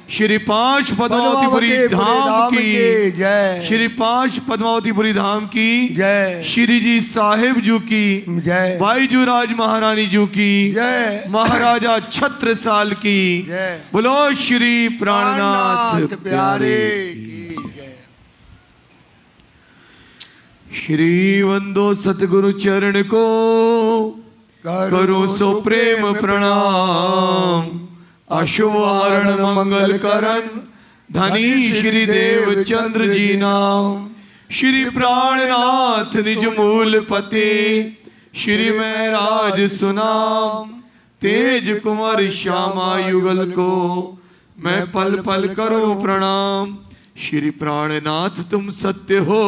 श्री पांच पद्मावतीपुरी धाम की जय। श्री पांच पद्मावतीपुरी धाम की जय। श्री जी साहेब जू की जय। बाईजू राज महारानी जू की जय। महाराजा छत्रसाल की जय। बोलो श्री प्राणनाथ प्यारे की जय। श्री वंदो सतगुरु चरण को करो सो प्रेम प्रणाम। अशुभ हरण मंगल करण धनी श्री देव चंद्र जी नाम। श्री प्राणनाथ निज मूल पते श्री महराज सुनाम। तेज कुंवर श्यामा युगल को मैं पल पल करूं प्रणाम। श्री प्राणनाथ तुम सत्य हो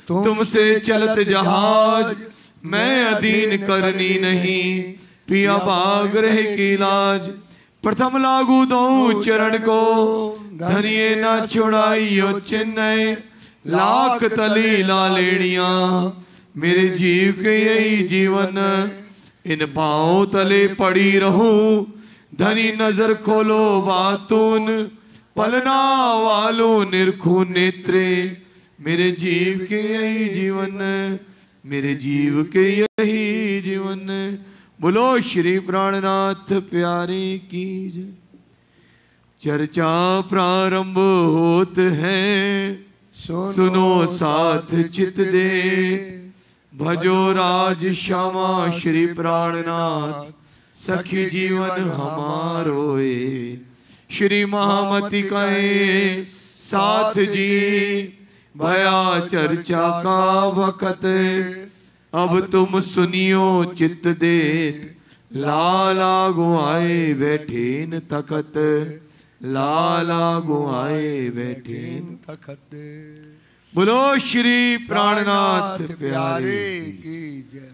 तुमसे चलत जहाज। मैं अधीन करनी नहीं पिया बाग रहे की लाज। प्रथम लागू दो चरण को धनिये न छुड़ाइयो चिन्ह। लाख तली लालेड़िया मेरे जीव के यही जीवन। इन पाँव तले पड़ी रहूं धनी नजर खोलो बातून। पलना वालो निरखू नेत्रे मेरे जीव के यही जीवन। मेरे जीव के यही जीवन। बोलो श्री प्राणनाथ प्यारे की जय। चर्चा प्रारंभ होत है सुनो साथ चित दे। भजो राज श्यामा श्री प्राणनाथ सखी जीवन हमारोए। श्री महामती कहे साथ जी भया चर्चा का वक़्त। अब तुम सुनियो चित्त दे लाला गुआए बैठे न तखत। लाला गुआए बैठे न तखत। बोलो श्री प्राणनाथ प्यारे की जय।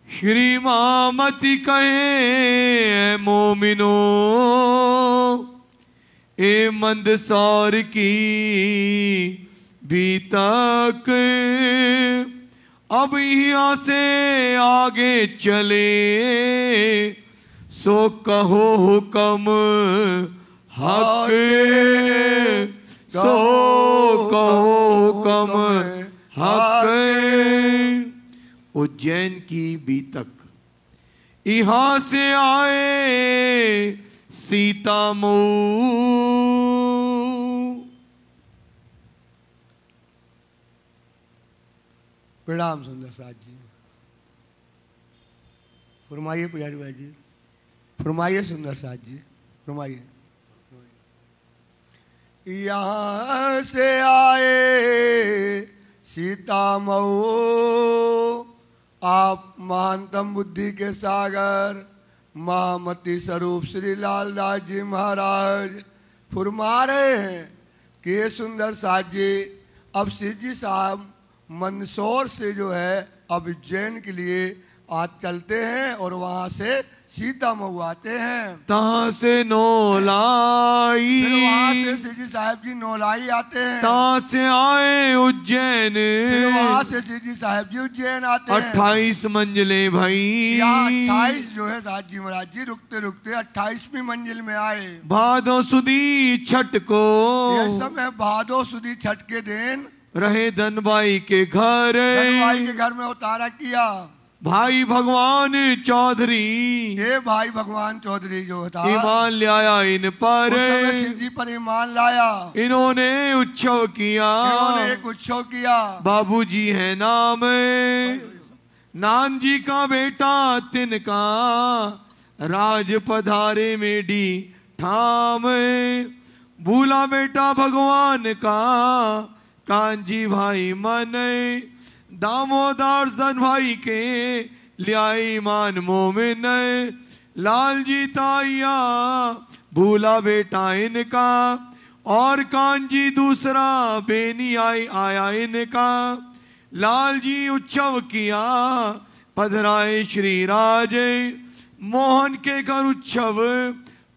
श्री महामती कहे मोमिनो ए मंदसौर की भी तक। अब यहाँ से आगे चले सो कहो हुक्म हक। सो कहो हुक्म हक। उज्जैन की बीतक यहाँ से आए सीता मऊ। प्रणाम सुंदर साथ जी। फरमाइए पुजारी भाई जी। फरमाइए सुंदर साथ जी। फरमाइए। यहाँ से आए सीता मऊ। आप महानतम बुद्धि के सागर महामती स्वरूप श्री लाल दास जी महाराज फरमा रहे हैं कि ये सुंदर साथ जी अब सिर जी साहब मंदसौर से जो है अब उज्जैन के लिए आज चलते हैं और वहां से सीता मऊ आते हैं। तहाँ से नौलाई। फिर वहां से सिद्धि साहब जी नौलाई आते हैं। तहाँ से आए उज्जैन। फिर वहां से सिद्धि साहब जी उज्जैन आते हैं। 28 मंजिलें भाई। 28 जो है साहब जी महाराज जी रुकते रुकते 28वीं मंजिल में आए। भादो सुदी छठ को ये समय भादो सुदी छठ के दिन रहे धनबाई के घर। धनबाई के घर में उतारा किया। भाई भगवान चौधरी। ये भाई भगवान चौधरी जो था ईमान लाया इन पर। शिव जी पर ईमान लाया। इन्होंने उत्सव किया। इन्होंने एक उत्सव किया। बाबूजी है नाम नान जी का बेटा तिनका। राज पधारे मेडी ठाम। भूला बेटा भगवान का कांजी भाई मन। दामोदर सन भाई के लियाई मान मोमिन। लाल जी ताइया भूला बेटा इनका। और कांजी दूसरा बेनी आया इनका। लाल जी उत्सव किया पधराए श्री राज। मोहन के घर उत्सव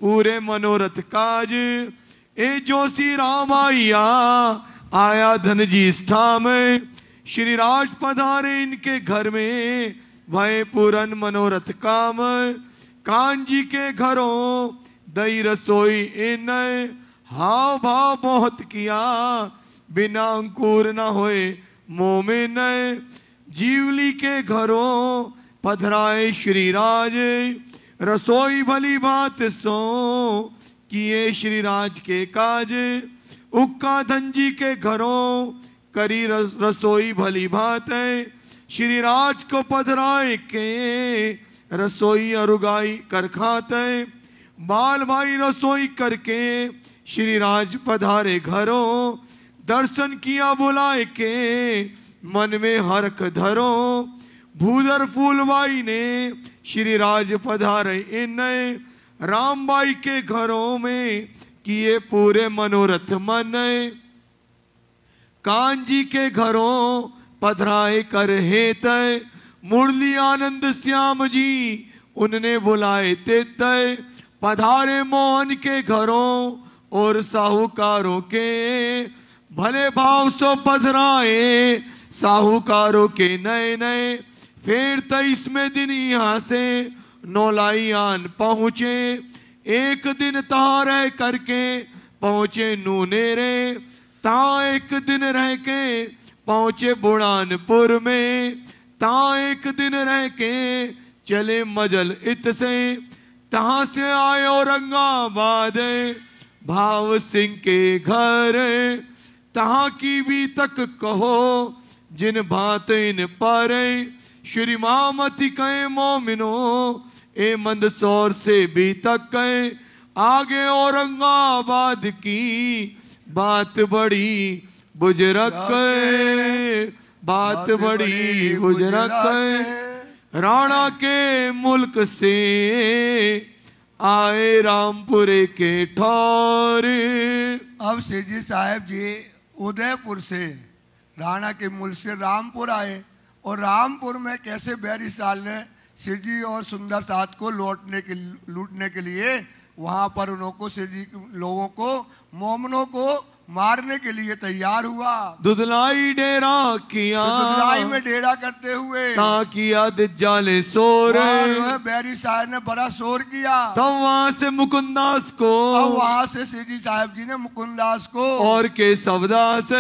पूरे मनोरथ काज। ए जोशी राम आया धन जी स्था में। श्री राज पधारे इनके घर में भय पूरन मनोरथ काम। कांजी के घरों दई रसोई इन हाव भाव बहुत किया, बिना अंकुर न होए मोमिन। जीवली के घरों पधराए श्री राज, रसोई भली भात सो किए श्री राज के काज। उक्का धनजी के घरों करी रसोई भली भात, श्री राज को पधराए के रसोई अरुगाई कर खाते। बाल भाई रसोई करके श्री राज पधारे घरों, दर्शन किया बुलाए के मन में हरख धरो। भूधर फूलबाई ने श्री राज पधारे इन, रामबाई के घरों में किए पूरे मनोरथ मन। कांजी के घरों पधराए कर हेत, मुरली आनंद श्याम जी उनने बुलाए तेत। पधारे मोहन के घरों और साहूकारों के, भले भाव सो पधराए साहूकारों के नए नए। फिर 23वें दिन यहाँ से नौलाई आन पहुँचे, एक दिन तहाँ रह करके पहुँचे नूनेरे। तहाँ एक दिन रह के पहुँचे बुढ़ानपुर में, तहाँ एक दिन रह के चले मजल इत से। तहाँ से आए औरंगाबाद भाव सिंह के घर, तहाँ की भी तक कहो जिन बात इन पर। श्री मामती कहे मोमिनो ए मंदसौर से भी तक कहे, आगे औरंगाबाद की बात बड़ी बुजरक, बात बड़ी बुजरक। राणा के मुल्क से आए रामपुरे के ठौर। अब सिरजी साहब जी उदयपुर से राणा के मुल्क से रामपुर आए, और रामपुर में कैसे बैरी साल ने सिरजी और सुंदर साथ को लूटने के लिए वहां पर उनको सिरजी लोगों को मोमनों को मारने के लिए तैयार हुआ। दुधलाई डेरा किया, दुधलाई में डेरा करते हुए किया दिजाले शोर। बैरी साहब ने बड़ा शोर किया। तब वहां से मुकुंदास को, वहां से सिरजी साहब जी ने मुकुंदास को और केशवदास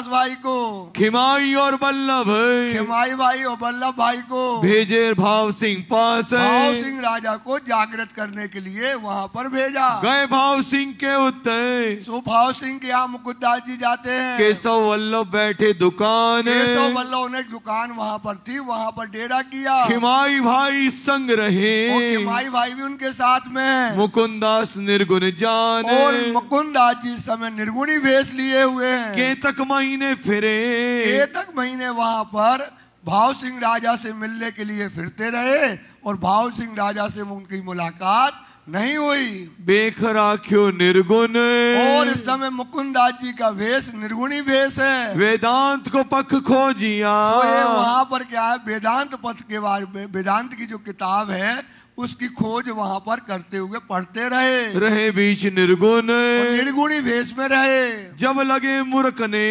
भाई को, खिमाई और बल्लभ, खिमाई भाई और बल्लभ भाई को भेजे भाव सिंह पास। भाव सिंह राजा को जागृत करने के लिए वहाँ पर भेजा। गए भाव सिंह के उत्तर, सो भाव सिंह के यहाँ मुकुंदास जी जाते हैं। केशव वल्लभ बैठे दुकान, केशव वल्लभ ने दुकान वहाँ पर थी, वहाँ पर डेरा किया। खिमाई भाई संग रहे, खिमाई भाई भी उनके साथ में। मुकुंदास निर्गुण जान, और मुकुंदास जी इस समय निर्गुणी भेष लिए हुए हैं। केतक महीने फिरे, केतक महीने वहाँ पर भाव सिंह राजा से मिलने के लिए फिरते रहे, और भाव सिंह राजा से उनकी मुलाकात नहीं हुई। बेख राख्यो निर्गुण, और इस समय मुकुंदास जी का वेश निर्गुणी वेश है। वेदांत को पख खोजिया, तो ये वहाँ पर क्या है, वेदांत पथ के बारे में, वेदांत की जो किताब है उसकी खोज वहाँ पर करते हुए पढ़ते रहे बीच निर्गुण, निर्गुणी वेश में रहे। जब लगे मूर्ख ने,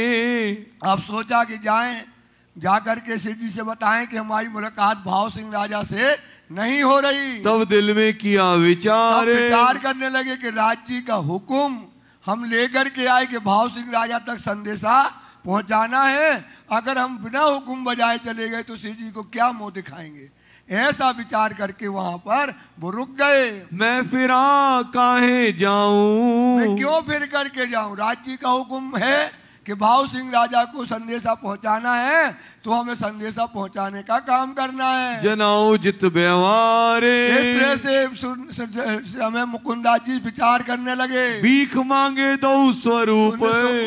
अब सोचा कि जाएं, जाकर के सिर जी से बताएं कि हमारी मुलाकात भाव सिंह राजा से नहीं हो रही। तब दिल में किया विचार, विचार करने लगे कि राज जी का हुक्म हम लेकर के आए कि भाव सिंह राजा तक संदेशा पहुंचाना है। अगर हम बिना हुक्म बजाए चले गए तो सिर जी को क्या मुंह दिखाएंगे। ऐसा विचार करके वहां पर वो रुक गए। मैं फिरा काहे जाऊं, मैं क्यों फिर करके जाऊं। राज जी का हुक्म है कि भाव सिंह राजा को संदेशा पहुंचाना है, तो हमें संदेशा पहुंचाने का काम करना है। जनाओ जित व्यवहार, इस तरह से हमें मुकुंदास जी विचार करने लगे। भीख मांगे दो स्वरूप,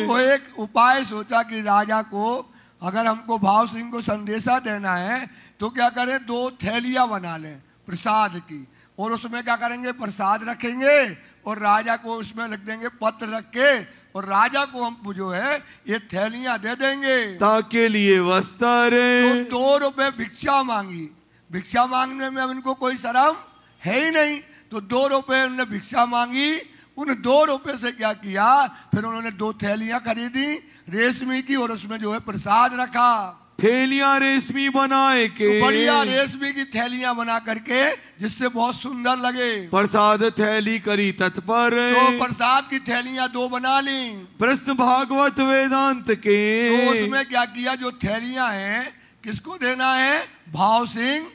वो एक उपाय सोचा कि राजा को अगर हमको भाव सिंह को संदेशा देना है तो क्या करें, 2 थैलियां बना लें प्रसाद की, और उसमें क्या करेंगे, प्रसाद रखेंगे और राजा को उसमें रख देंगे पत्र रख के, और राजा को हम जो है ये थैलियां दे देंगे। ताके लिए वस्त्र, तो 2 रुपए भिक्षा मांगी। भिक्षा मांगने में उनको कोई शर्म है ही नहीं, तो 2 रुपए उन्होंने भिक्षा मांगी। उन 2 रुपए से क्या किया, फिर उन्होंने 2 थैलियां खरीदी रेशमी की, और उसमें जो है प्रसाद रखा। थैलियां रेशमी बनाए के, तो बढ़िया रेशमी की थैलियां बना करके जिससे बहुत सुंदर लगे। प्रसाद थैली करी तत्पर, तो प्रसाद की थैलियां 2 बना ली। प्रश्न भागवत वेदांत के, तो उसमें क्या किया, जो थैलियां हैं किसको देना है, भाव सिंह,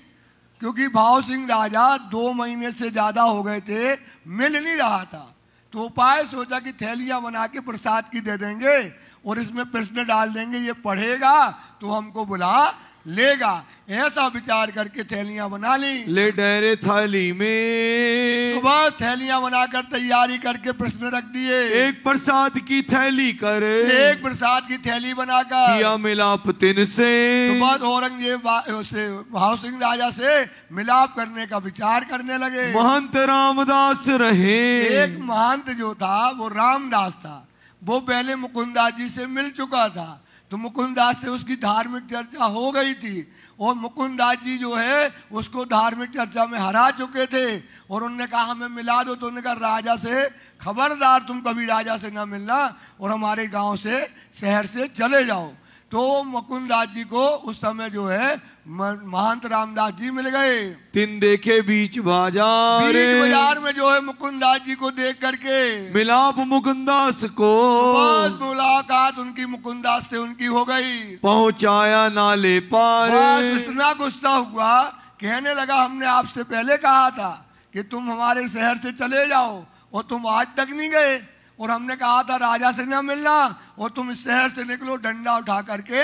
क्योंकि भाव सिंह राजा 2 महीने से ज्यादा हो गए थे, मिल नहीं रहा था। तो उपाय सोचा कि थैलियां बना के प्रसाद की दे देंगे और इसमें प्रश्न डाल देंगे, ये पढ़ेगा तो हमको बुला लेगा। ऐसा विचार करके थैलियां बना ली। ले डरे थाली में, सुबह थैलियां बनाकर तैयारी करके प्रश्न रख दिए। एक प्रसाद की थैली कर, एक प्रसाद की थैली बनाकर किया मिलाप तिन से, सुबह औरंगजेब से भाव सिंह राजा से मिलाप करने का विचार करने लगे। महंत रामदास रहे, एक महंत जो था वो रामदास था, वो पहले मुकुंदास जी से मिल चुका था। तो मुकुंदास से उसकी धार्मिक चर्चा हो गई थी और मुकुंदास जी जो है उसको धार्मिक चर्चा में हरा चुके थे। और उन्होंने कहा हमें मिला दो, तो उन्होंने कहा राजा से खबरदार, तुम कभी राजा से ना मिलना और हमारे गांव से शहर से चले जाओ। तो मुकुंदास जी को उस समय जो है महंत रामदास जी मिल गए। तिन देखे बीच बाजार में जो है मुकुंदास जी को देख करके मिलाप मुकुंदास को, बस मुलाकात उनकी मुकुंदास से उनकी हो गई। पहुंचाया नाले पार, इतना गुस्सा हुआ, कहने लगा हमने आपसे पहले कहा था कि तुम हमारे शहर से चले जाओ और तुम आज तक नहीं गए, और हमने कहा था राजा से ना मिलना और तुम इस शहर से निकलो। डंडा उठा करके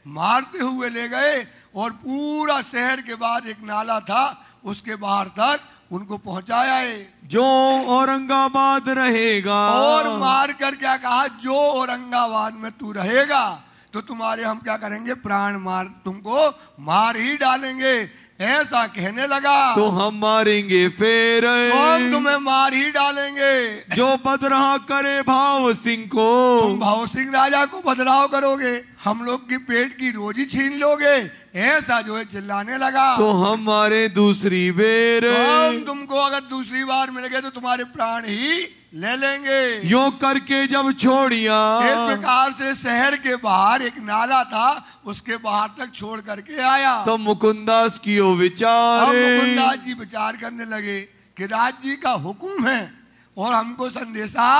मारते हुए ले गए और पूरा शहर के बाद एक नाला था उसके बाहर तक उनको पहुंचाया है। जो औरंगाबाद रहेगा, और मार कर क्या कहा, जो औरंगाबाद में तू रहेगा तो तुम्हारे हम क्या करेंगे, प्राण मार, तुमको मार ही डालेंगे। ऐसा कहने लगा तो हम मारेंगे फिर, तो हम तुम्हें मार ही डालेंगे। जो बदराव करे भाव सिंह को, तुम भाव सिंह राजा को बदलाव करोगे, हम लोग की पेट की रोजी छीन लोगे। ऐसा जो है चिल्लाने लगा। तो हम मारे दूसरी बेर, तो हम तुमको अगर दूसरी बार मिल गए तो तुम्हारे प्राण ही ले लेंगे। यो करके जब छोड़िया, इस प्रकार से शहर के बाहर एक नाला था, उसके बाहर तक छोड़ करके आया। तो मुकुंदास की ओ विचार, मुकुंदास जी विचार करने लगे कि राज जी का हुक्म है और हमको संदेशा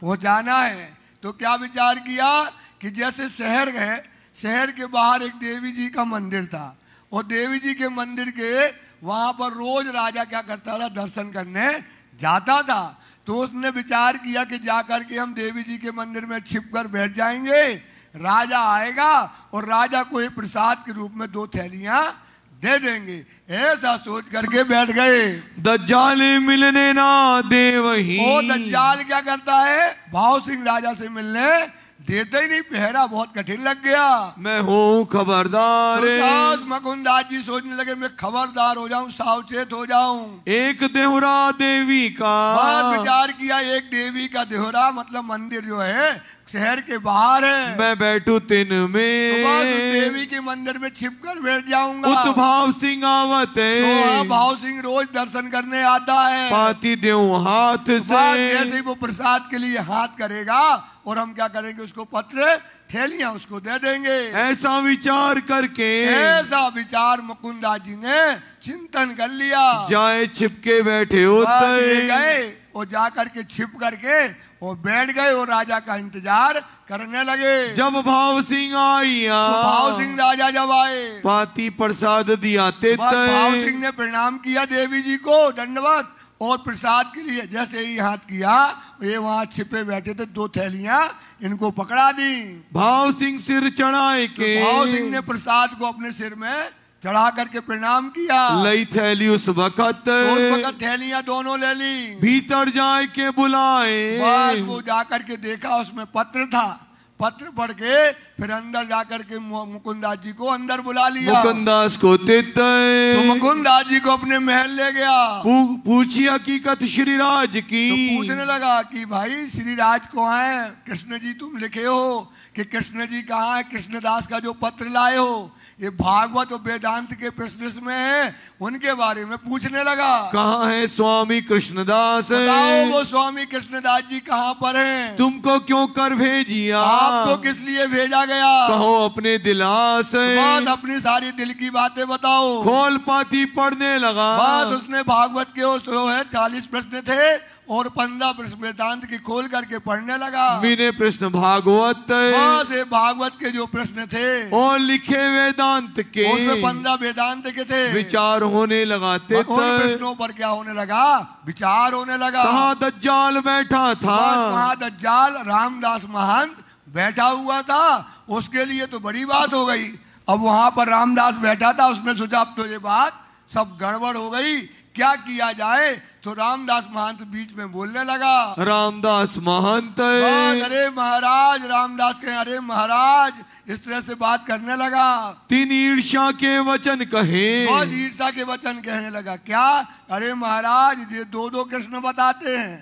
पहुंचाना है। तो क्या विचार किया कि जैसे शहर गए, शहर के बाहर एक देवी जी का मंदिर था और देवी जी के मंदिर के वहां पर रोज राजा क्या करता था, दर्शन करने जाता था। तो उसने विचार किया कि जाकर के हम देवी जी के मंदिर में छिपकर बैठ जाएंगे, राजा आएगा और राजा को एक प्रसाद के रूप में 2 थैलियां दे देंगे। ऐसा सोच करके बैठ गए। दज्जाल मिलने ना दे वही, वो दज्जाल क्या करता है, भाव सिंह राजा से मिलने देते ही नहीं, पहरा बहुत कठिन लग गया। मैं हूँ खबरदार, तो मुकुंदास जी सोचने लगे मैं खबरदार हो जाऊं, सावचेत हो जाऊं। एक देहरा देवी का, विचार किया एक देवी का देहरा, मतलब मंदिर जो है शहर के बाहर है, मैं बैठू तिन में, देवी के मंदिर में छिप कर बैठ जाऊंगा। उत भाव सिंह आवत है, तो भाव सिंह रोज दर्शन करने आता है। पाती देऊ हाथ से, जैसे ही वो प्रसाद के लिए हाथ करेगा और हम क्या करेंगे, उसको पत्र थैलियां उसको दे देंगे। ऐसा विचार करके, ऐसा विचार मुकुंदास जी ने चिंतन कर लिया। जाए छिपके बैठे होते गए और जाकर के छिप करके और बैठ गए और राजा का इंतजार करने लगे। जब भाव सिंह आया, भाव सिंह राजा जब आए, पाती प्रसाद दिया ते, भाव सिंह ने प्रणाम किया देवी जी को दंडवत, और प्रसाद के लिए जैसे ही हाथ किया, ये वहां छिपे बैठे थे 2 थैलियां इनको पकड़ा दी। भाव सिंह सिर चढ़ाए के, भाव सिंह ने प्रसाद को अपने सिर में चढ़ा करके प्रणाम किया। लई थैली उस वक्त थैलियां दोनों ले ली। भीतर जाए के बुलाए, बस वो जाकर के देखा उसमें पत्र था, पत्र पढ़ के फिर अंदर जाकर के मुकुंदास जी को अंदर बुला लिया। मुकुंदास को तो मुकुंदास जी को अपने महल ले गया। पूछी हकीकत श्री राज की, तो पूछने लगा कि भाई श्री राज कहाँ है, कृष्ण जी तुम लिखे हो कि कृष्ण जी कहाँ है, कृष्णदास का जो पत्र लाए हो ये भागवत और वेदांत के प्रश्न में है, उनके बारे में पूछने लगा। कहाँ है स्वामी कृष्णदास, बताओ वो स्वामी कृष्णदास जी कहाँ पर हैं? तुमको क्यों कर भेजिया, आपको किस लिए भेजा गया? कहो अपने दिला से, बात अपनी सारी दिल की बातें बताओ। खोल पाती पढ़ने लगा। बात उसने भागवत के जो है 40 प्रश्न थे और 15 प्रश्न वेदांत की खोल करके पढ़ने लगा। मीने प्रश्न भागवत, भागवत के जो प्रश्न थे और लिखे वेदांत के, उसमें 15 वेदांत के थे। विचार होने लगाते थे। प्रश्नों पर क्या होने लगा? विचार होने लगा। कहाँ दज्जाल बैठा था? वहाँ दज्जाल रामदास महंत बैठा हुआ था। उसके लिए तो बड़ी बात हो गई। अब वहां पर रामदास बैठा था, उसने सोचा अब तो ये बात सब गड़बड़ हो गई, क्या किया जाए? तो रामदास महंत बीच में बोलने लगा। रामदास महंत, अरे महाराज, रामदास के अरे महाराज, इस तरह से बात करने लगा। 3 ईर्ष्या के वचन कहे। बहुत ईर्ष्या के वचन कहने लगा। क्या? अरे महाराज, ये 2-2 कृष्ण बताते हैं,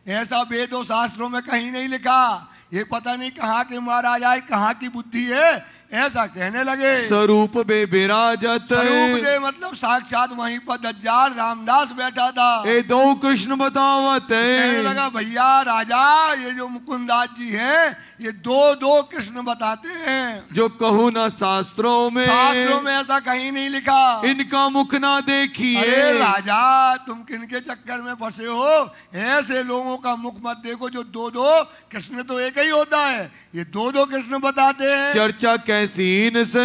ऐसा वेदों शास्त्रों में कहीं नहीं लिखा। ये पता नहीं कहाँ के महाराज आए, कहाँ की बुद्धि है, ऐसा कहने लगे। स्वरूप बे विराजत, स्वरूप दे मतलब साक्षात वहीं पर दज्जाल रामदास बैठा था। 2 कृष्ण बतावत है। कहने लगा भैया राजा, ये जो मुकुंदास जी हैं ये 2-2 कृष्ण बताते हैं, जो कहूँ ना शास्त्रों में ऐसा कहीं नहीं लिखा। इनका मुख ना देखिए। अरे राजा, तुम किनके चक्कर में फंसे हो? ऐसे लोगों का मुख मत देखो जो 2-2 कृष्ण तो एक ही होता है, ये 2-2 कृष्ण बताते हैं। चर्चा कैसी इनसे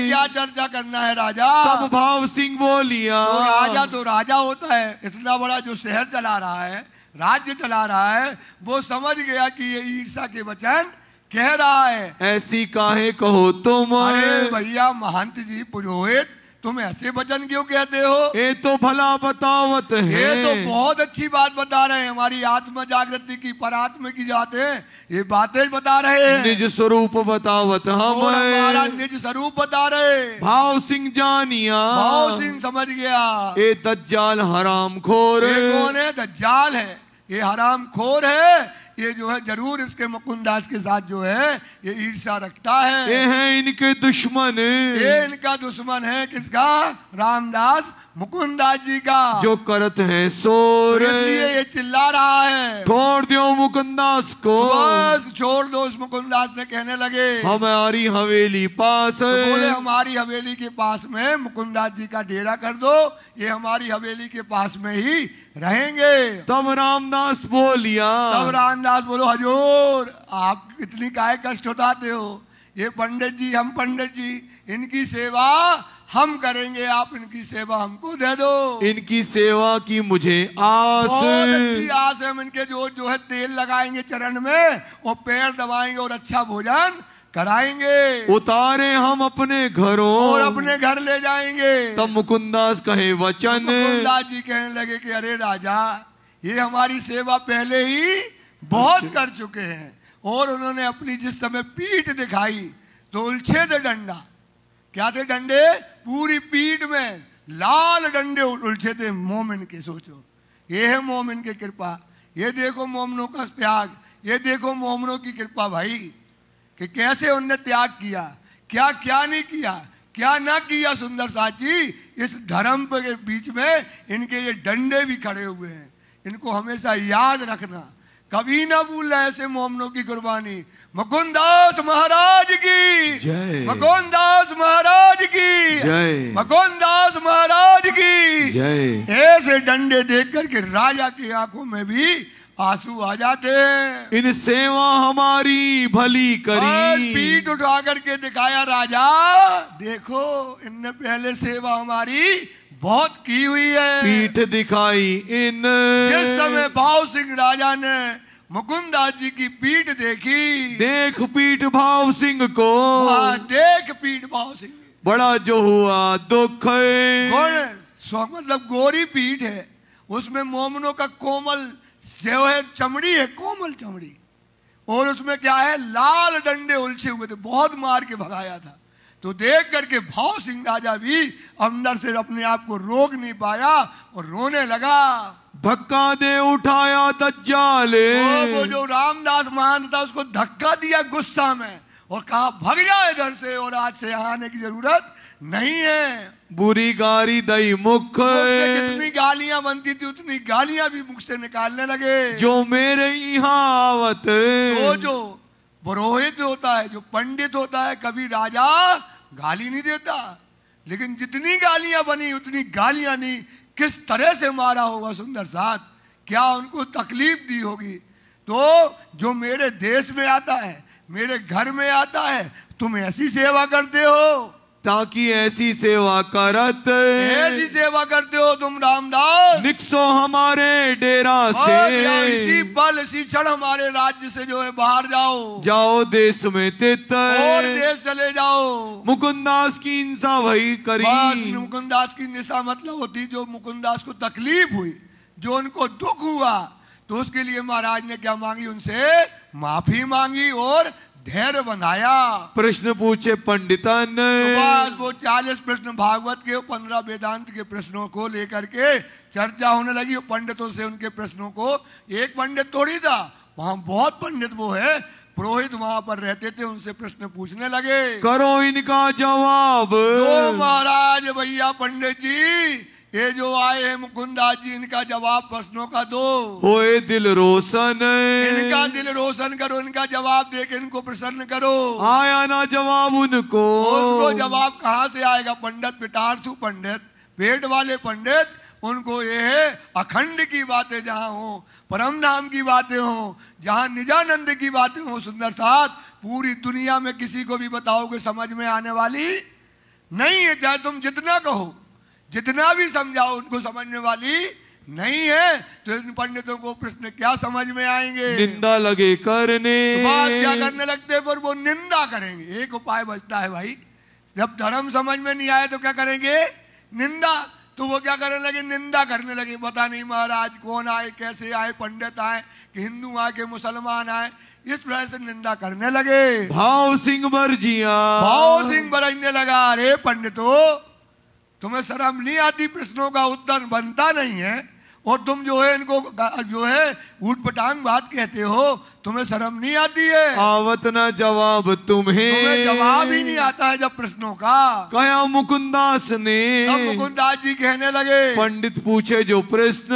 क्या चर्चा करना है राजा? तब भाव सिंह बोलिया। तो राजा तो राजा होता है, इतना बड़ा जो शहर चला रहा है, राज्य चला रहा है, वो समझ गया कि ये ईर्ष्या के वचन कह रहा है। ऐसी काहे कहो तुम? अरे भैया महंत जी, पुरोहित, तुम ऐसे वचन क्यों कहते हो? ये तो भला बतावत है। ये तो बहुत अच्छी बात बता रहे हैं, हमारी आत्म जागृति की, परात्म की जाते हैं, ये बातें बता रहे हैं। निज स्वरूप बतावत हम, हमारा निज स्वरूप बता रहे। भाव सिंह जानिया। भाव सिंह समझ गया। ये दज्जाल हराम खोर। ये कौन है? दज्जाल है, ये हराम खोर है। ये जो है जरूर इसके मुकुंदास के साथ जो है ये ईर्ष्या रखता है। ये है इनके दुश्मन। ये इनका दुश्मन है। किसका? रामदास मुकुंदास जी का। जो करत है शोर, इसलिए ये चिल्ला रहा है। छोड़ दो मुकुंदास को। बस छोड़ दो। उस मुकुंदास ने कहने लगे हमारी हवेली पास है। तो बोले हमारी हवेली के पास में मुकुंदास जी का डेरा कर दो, ये हमारी हवेली के पास में ही रहेंगे। तब रामदास बोलिया। तब रामदास बोलो हजूर, आप इतनी काहे कष्ट उठाते हो? ये पंडित जी, हम पंडित जी, इनकी सेवा हम करेंगे, आप इनकी सेवा हमको दे दो। इनकी सेवा की मुझे आस। बहुत अच्छी आस है। हम इनके जो है तेल लगाएंगे चरण में और पैर दबाएंगे और अच्छा भोजन कराएंगे। उतारे हम अपने घरों और अपने घर ले जाएंगे। तब मुकुंदास कहे वचन। मुकुंदास जी कहने लगे कि अरे राजा, ये हमारी सेवा पहले ही बहुत कर चुके हैं। और उन्होंने अपनी जिस समय पीठ दिखाई तो उलझे थे डंडा। क्या थे डंडे? पूरी पीठ में लाल डंडे उलझे थे मोमिन के। सोचो, ये है मोमिन की कृपा। ये देखो मोमिनों का त्याग, ये देखो मोमिनों की कृपा भाई, कि कैसे उनने त्याग किया, क्या क्या नहीं किया, क्या ना किया। सुंदर साथ जी, इस धर्म के बीच में इनके ये डंडे भी खड़े हुए हैं। इनको हमेशा याद रखना, कभी ना भूलना ऐसे मोमिनों की कुर्बानी। मुकुंदास महाराज की जय। मुकुंदास महाराज की जय। मुकुंदास महाराज की जय। ऐसे डंडे देख करके राजा की आंखों में भी आंसू आ जाते हैं। इन सेवा हमारी भली करी। पीठ उठा करके दिखाया राजा, देखो इनने पहले सेवा हमारी बहुत की हुई है। पीठ दिखाई इन। जिस समय भाव सिंह राजा ने मुकुंदास जी की पीठ देखी, देख पीठ भाव सिंह को, देख पीठ भाव सिंह, बड़ा जो हुआ दुख है। मतलब गोरी पीठ है, उसमें मोमनों का कोमल जो है चमड़ी है, कोमल चमड़ी, और उसमें क्या है, लाल डंडे उलझे हुए थे, बहुत मार के भगाया था। तो देख करके भाव सिंह राजा भी अंदर से अपने आप को रोक नहीं पाया और रोने लगा। धक्का दे उठाया दज्जाले। वो जो रामदास महंत था उसको धक्का दिया गुस्सा में और कहा भाग जा इधर से, और आज से यहाँ आने की जरूरत नहीं है। बुरी गाली दई मुख। जितनी गालियां बनती थी उतनी गालियां भी मुख से निकालने लगे। जो मेरे यहाँ आवत, तो जो पुरोहित होता है, जो पंडित होता है, कभी राजा गाली नहीं देता। लेकिन जितनी गालियां बनी उतनी गालियां नहीं, किस तरह से मारा होगा सुंदर साथ, क्या उनको तकलीफ दी होगी। तो जो मेरे देश में आता है, मेरे घर में आता है, तुम ऐसी सेवा करते हो, ताकि ऐसी सेवा करत, ऐसी सेवा करते हो तुम रामदास, निकसो हमारे डेरा से, इसी बल इसी क्षण हमारे राज्य से जो है बाहर जाओ, जाओ देश में तित, और देश चले जाओ। मुकुंदास की इंसा वही करी। मुकुंदास की निशा मतलब होती, जो मुकुंदास को तकलीफ हुई, जो उनको दुख हुआ, तो उसके लिए महाराज ने क्या मांगी, उनसे माफी मांगी और धैर्य बनाया। प्रश्न पूछे पंडितन, तो वो 40 प्रश्न भागवत के, 15 वेदांत के प्रश्नों को लेकर के चर्चा होने लगी पंडितों से, उनके प्रश्नों को। एक पंडित थोड़ी था, वहां बहुत पंडित वो है पुरोहित वहां पर रहते थे, उनसे प्रश्न पूछने लगे। करो इनका जवाब। तो महाराज भैया पंडित जी, ये जो आए हैं मुकुंदास जी, इनका जवाब प्रश्नों का दो। होए दिल रोशन, इनका दिल रोशन करो, इनका जवाब देके इनको प्रसन्न करो। आया ना जवाब उनको, जवाब कहाँ से आएगा। पंडित पिटार्थु पंडित, पेट वाले पंडित, उनको ये है अखंड की बातें जहाँ हो, परम धाम की बातें हो, जहाँ निजानंद की बातें हो, सुंदर साथ पूरी दुनिया में किसी को भी बताओगे समझ में आने वाली नहीं है। चाहे तुम जितना कहो, जितना भी समझाओ, उनको समझने वाली नहीं है। तो इन पंडितों को प्रश्न क्या समझ में आएंगे। निंदा लगे करने, तो बात क्या करने लगते, पर वो निंदा करेंगे। एक उपाय बचता है भाई, जब धर्म समझ में नहीं आए तो क्या करेंगे, निंदा। तो वो क्या करने लगे, निंदा करने लगे। पता नहीं महाराज कौन आए, कैसे आए, पंडित आए कि हिंदू आए कि मुसलमान आए, इस तरह से निंदा करने लगे। भाव सिंह बरजिया, भाव सिंह बरजने लगा, अरे पंडितों तुम्हें शर्म नहीं आती, प्रश्नों का उत्तर बनता नहीं है, और तुम जो है इनको जो है ऊट पटांग बात कहते हो, तुम्हें शर्म नहीं आती है। आवत ना जवाब तुम्हें जवाब ही नहीं आता है जब प्रश्नों का। कया मुकुंदास ने, तब मुकुंदास जी कहने लगे, पंडित पूछे जो प्रश्न,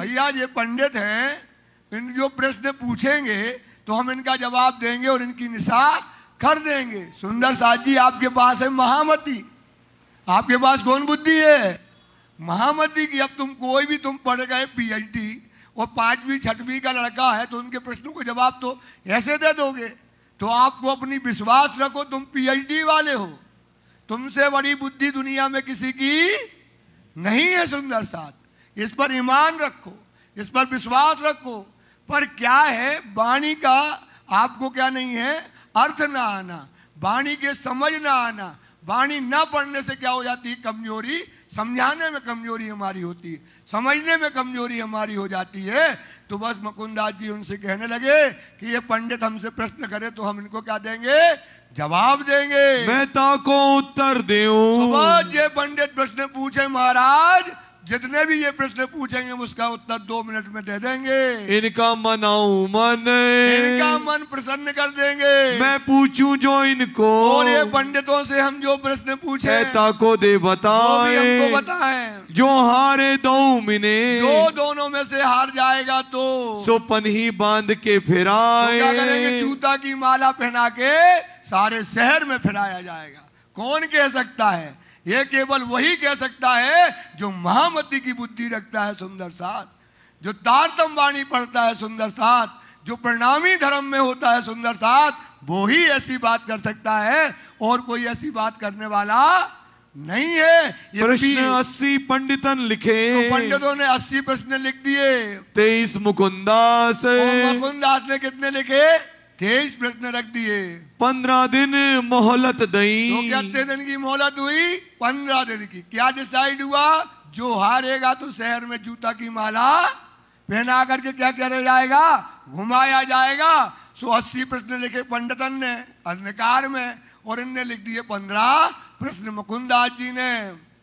भैया ये पंडित हैं, इन जो प्रश्न पूछेंगे तो हम इनका जवाब देंगे और इनकी निशा कर देंगे। सुंदर साथ जी आपके पास है महामती, आपके पास कौन बुद्धि है, महामती की। अब तुम कोई भी, तुम पढ़ गए पीएचडी और 5वीं 6वीं का लड़का है, तो उनके प्रश्नों को जवाब तो ऐसे दे दोगे। तो आपको अपनी विश्वास रखो, तुम पीएचडी वाले हो, तुमसे बड़ी बुद्धि दुनिया में किसी की नहीं है। सुंदर साथ इस पर ईमान रखो, इस पर विश्वास रखो। पर क्या है, वाणी का आपको क्या नहीं है, अर्थ ना आना, वाणी के समझ ना आना। वाणी न पढ़ने से क्या हो जाती है, कमजोरी, समझाने में कमजोरी हमारी होती है, समझने में कमजोरी हमारी हो जाती है। तो बस मुकुंदास जी उनसे कहने लगे कि ये पंडित हमसे प्रश्न करे तो हम इनको क्या देंगे, जवाब देंगे। मैं ताको उत्तर दूं। सुबह ये पंडित प्रश्न पूछे महाराज, जितने भी ये प्रश्न पूछेंगे उसका उत्तर 2 मिनट में दे देंगे। इनका मनाऊं मन, इनका मन प्रसन्न कर देंगे। मैं पूछूं जो इनको, और ये पंडितों से हम जो प्रश्न पूछे ताको दे बताए, हमको बताएं। जो हारे दो मिने, जो दोनों में से हार जाएगा तो सो पन्ही बांध के फिराए। तो क्या करेंगे, जूता की माला पहना के सारे शहर में फिराया जाएगा। कौन कह सकता है, ये केवल वही कह सकता है जो महामती की बुद्धि रखता है। सुंदर साथ जो तारतम वाणी पढ़ता है, सुंदर साथ जो परिणामी धर्म में होता है, सुंदर साथ वो ही ऐसी बात कर सकता है, और कोई ऐसी बात करने वाला नहीं है। ये प्रश्न 80 पंडितन लिखे, तो पंडितों ने 80 प्रश्न लिख दिए। 23 मुकुंदास, और मुकुंदास ने कितने लिखे, 23 प्रश्न रख दिए। 15 दिन मोहलत दई। तो कितने दिन की मोहलत हुई, 15 दिन की। क्या डिसाइड हुआ, जो हारेगा तो शहर में जूता की माला पहना करके क्या किया जाएगा, घुमाया जाएगा। 80 प्रश्न लिखे पंडितन ने अंधकार में, और इनने लिख दिए 15 प्रश्न मुकुंदास जी ने।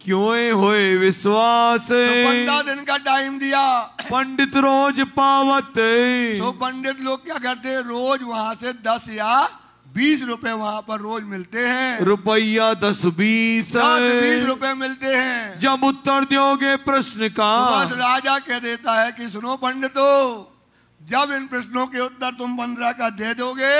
क्यों होए विश्वास, तो 15 दिन का टाइम दिया। पंडित रोज पावत, तो पंडित लोग क्या करते हैं, रोज वहां से 10 या 20 रुपए वहां पर रोज मिलते हैं। रुपया 10-20 रुपए मिलते हैं। जब उत्तर दोगे प्रश्न का, तो बस राजा कह देता है कि सुनो पंडितों, जब इन प्रश्नों के उत्तर तुम 15 का दे दोगे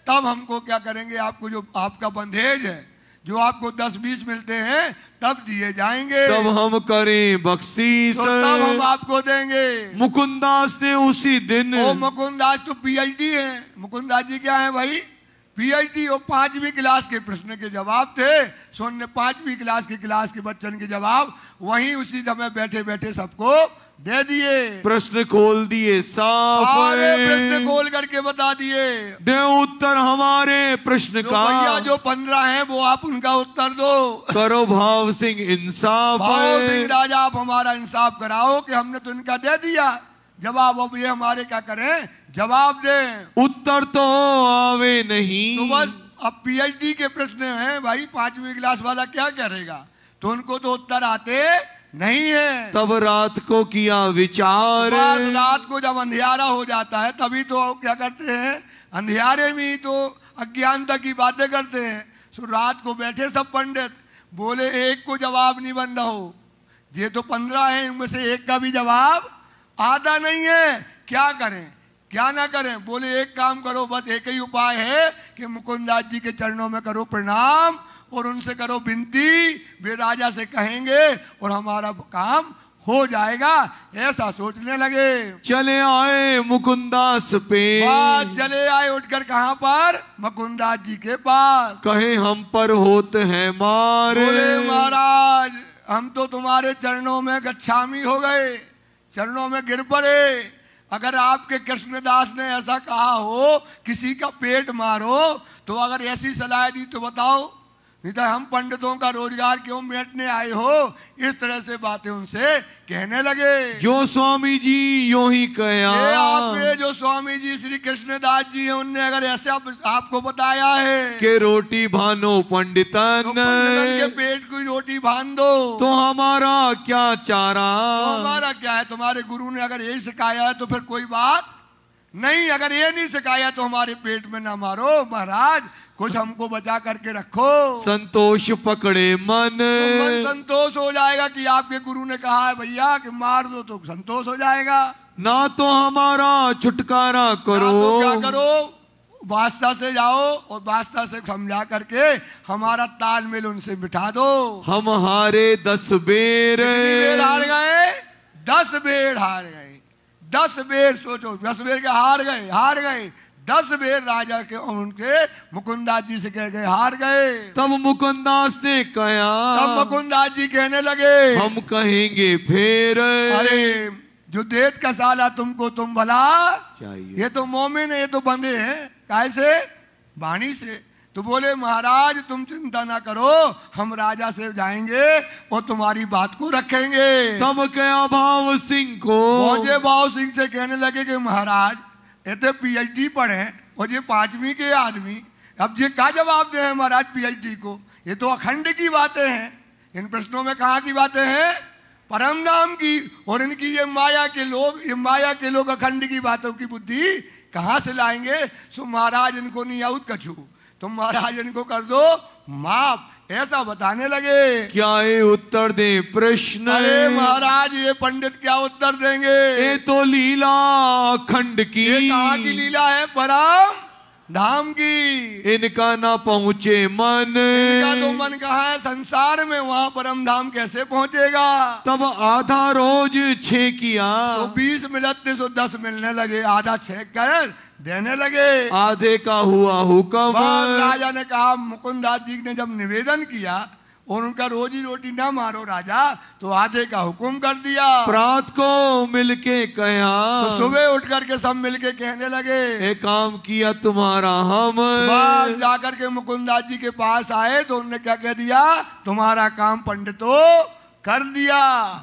तब हमको क्या करेंगे, आपको जो आपका बंधेज है, जो आपको 10-20 मिलते हैं तब दिए जाएंगे, तब हम करें बख्शीश, तो तब हम आपको देंगे। मुकुंदास ने उसी दिन, ओ मुकुंदास तो पीएचडी है, मुकुंदास जी क्या है भाई, पीएचडी। और 5वीं क्लास के प्रश्न के जवाब थे, सुनने 5वीं क्लास के बच्चन के जवाब वहीं उसी समय बैठे बैठे सबको दे दिए। प्रश्न खोल दिए साफ, प्रश्न खोल करके बता दिए, दे उत्तर हमारे प्रश्न का। भैया जो 15 हैं वो आप उनका उत्तर दो। करो भाव सिंह इंसाफ, भाव सिंह राजा आप हमारा इंसाफ कराओ कि हमने तो इनका दे दिया जवाब, अब ये हमारे क्या करें, जवाब दें। उत्तर तो आवे नहीं, तो बस अब पीएचडी के प्रश्न हैं भाई, 5वीं क्लास वाला क्या करेगा, तो उनको तो उत्तर आते नहीं है। तब रात को किया विचार, रात को जब अंधियारा हो जाता है तभी तो क्या करते हैं, अंधियारे में ही तो अज्ञानता की बातें करते हैं। सो रात को बैठे सब पंडित, बोले एक को जवाब नहीं बन रहा हो, ये तो 15 है, इनमें से एक का भी जवाब आता नहीं है, क्या करें क्या ना करें। बोले एक काम करो, बस एक ही उपाय है कि मुकुंदास जी के चरणों में करो प्रणाम और उनसे करो विनती, वे राजा से कहेंगे और हमारा काम हो जाएगा। ऐसा सोचने लगे, चले आए मुकुंदास पे, चले आए उठकर कहाँ पर, मुकुंदास जी के पास। कहे हम पर होते हैं मार, बोले महाराज हम तो तुम्हारे चरणों में गच्छामी हो गए, चरणों में गिर पड़े। अगर आपके कृष्णदास ने ऐसा कहा हो किसी का पेट मारो, तो अगर ऐसी सलाह दी तो बताओ, नहीं तो हम पंडितों का रोजगार क्यों मेटने आए हो। इस तरह से बातें उनसे कहने लगे। जो स्वामी जी यूं ही कहा, आपने जो स्वामी जी श्री कृष्णदास जी हैं उनने अगर ऐसे आपको बताया है कि रोटी भानो पंडितन, तो पंडितन के पेट की रोटी भान दो, तो हमारा क्या चारा, तो हमारा क्या है। तुम्हारे गुरु ने अगर यही सिखाया है तो फिर कोई बात नहीं, अगर ये नहीं सिखाया तो हमारे पेट में ना मारो महाराज, कुछ हमको बचा करके रखो। संतोष पकड़े मन, तो मन संतोष हो जाएगा कि आपके गुरु ने कहा है भैया कि मार दो, तो संतोष हो जाएगा। ना तो हमारा छुटकारा करो, ना तो क्या करो, बादशाह से जाओ और बादशाह से समझा करके हमारा तालमेल उनसे बिठा दो। हम हारे 10 बेर, बेर हार गए, 10 बेर हार गए, 10 बेर सोचो, 10 बेर के हार गए 10 बेर राजा के उनके मुकुंदास जी से कह गए हार गए। तब मुकुंदास ने कहा, तब मुकुंदास जी कहने लगे हम कहेंगे फिर, अरे जो देत का साला तुमको तुम भला चाहिए, ये तो मोमिन है, ये तो बंदे हैं, कैसे वाणी से। तो बोले महाराज तुम चिंता ना करो, हम राजा से जाएंगे और तुम्हारी बात को रखेंगे। तब क्या भाव सिंह को, मौजे भाव सिंह से कहने लगे कि महाराज ये तो पीएचडी पढ़े और ये 5वीं के आदमी, अब ये क्या जवाब दे महाराज पीएचडी को, ये तो अखंड की बातें हैं, इन प्रश्नों में कहाँ की बातें हैं, परम धाम की। और इनकी ये माया के लोग अखंड की बातों की बुद्धि कहाँ से लाएंगे। सो महाराज इनको नहीं आउट कछू, तुम महाराज इनको कर दो माफ, ऐसा बताने लगे। क्या ये उत्तर दे प्रश्न, अरे महाराज ये पंडित क्या उत्तर देंगे, ये तो लीला अखंड की, ये कहाँ की लीला है, परम धाम की। इनका ना पहुँचे मन, इनका तो मन कहाँ है संसार में, वहाँ परम धाम कैसे पहुँचेगा। तब आधा रोज 6 किया, तो 20 मिलते सो 10 मिलने लगे, आधा 6 कर देने लगे। आधे का हुआ हुक्म, राजा ने कहा, मुकुंदास जी ने जब निवेदन किया और उनका रोजी रोटी ना मारो राजा, तो आधे का हुक्म कर दिया। प्रात को मिलके कहा, तो सुबह उठ करके सब मिलके कहने लगे एक काम किया तुम्हारा हम, बस जाकर के मुकुंदास जी के पास आए तो उन्होंने क्या कह दिया, तुम्हारा काम पंडितों कर दिया।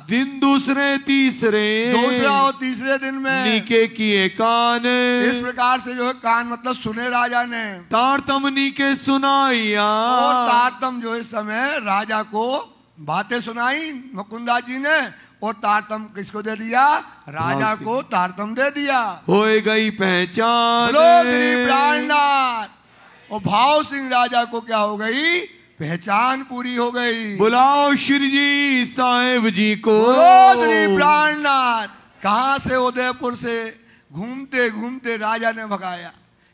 दिन दूसरे तीसरे, दूसरा और तीसरे दिन में नीके किए कान, इस प्रकार से जो है कान मतलब सुने राजा ने, तारतम नीके सुनाइया, और तारतम जो इस समय राजा को बातें सुनाई मुकुंदास जी ने, और तारतम किसको दे दिया, राजा को तारतम दे दिया। हो गई पहचान, श्री प्राणनाथ। और भाव सिंह राजा को क्या हो गई, पहचान पूरी हो गई। बुलाओ श्री जी साहेब जी को, श्री प्राणनाथ। कहाँ से, उदयपुर से घूमते घूमते राजा ने भगाया,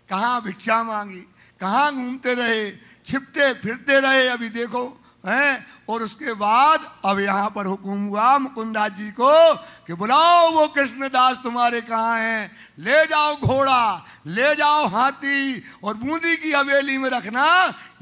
कहाँ भिक्षा मांगी, कहाँ घूमते रहे, छिपते फिरते रहे, अभी देखो हैं। और उसके बाद अब यहाँ पर हुक्म हुआ मुकुंदास जी को कि बुलाओ वो कृष्णदास तुम्हारे कहाँ हैं, ले जाओ घोड़ा, ले जाओ हाथी और बूंदी की हवेली में रखना।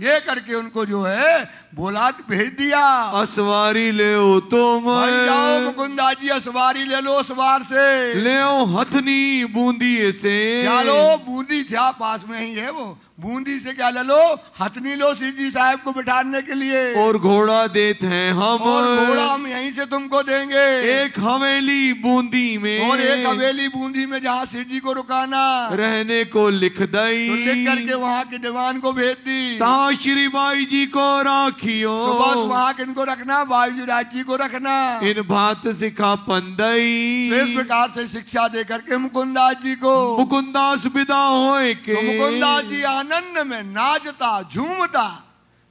ये करके उनको जो है बोला भेज दिया। असवारी ले ओ तुम, जाओ मुकुंदास जी असवारी ले लो, असवार से ले ओ हथनी बूंदी से। क्या लो, बूंदी था पास में ही है, वो बूंदी से क्या ले लो, हथनी लो शिव जी साहब को बिठाने के लिए। और घोड़ा देते हैं हम, और घोड़ा हम यहीं से तुमको देंगे। एक हवेली बूंदी में, और एक हवेली बूंदी में जहाँ शिव जी को रुकाना, रहने को लिख दई। तो लिख करके वहाँ के दीवान को भेज दी। ता श्री बाई जी को राखियो, सुबह वहाँ किनको रखना, बाईजी राज जी को रखना। इन बात सिखा पंदई, इस प्रकार से शिक्षा दे करके मुकुंदास जी को, मुकुंदास विदा होए के, तो मुकुंदास जी आनंद में नाचता झूमता,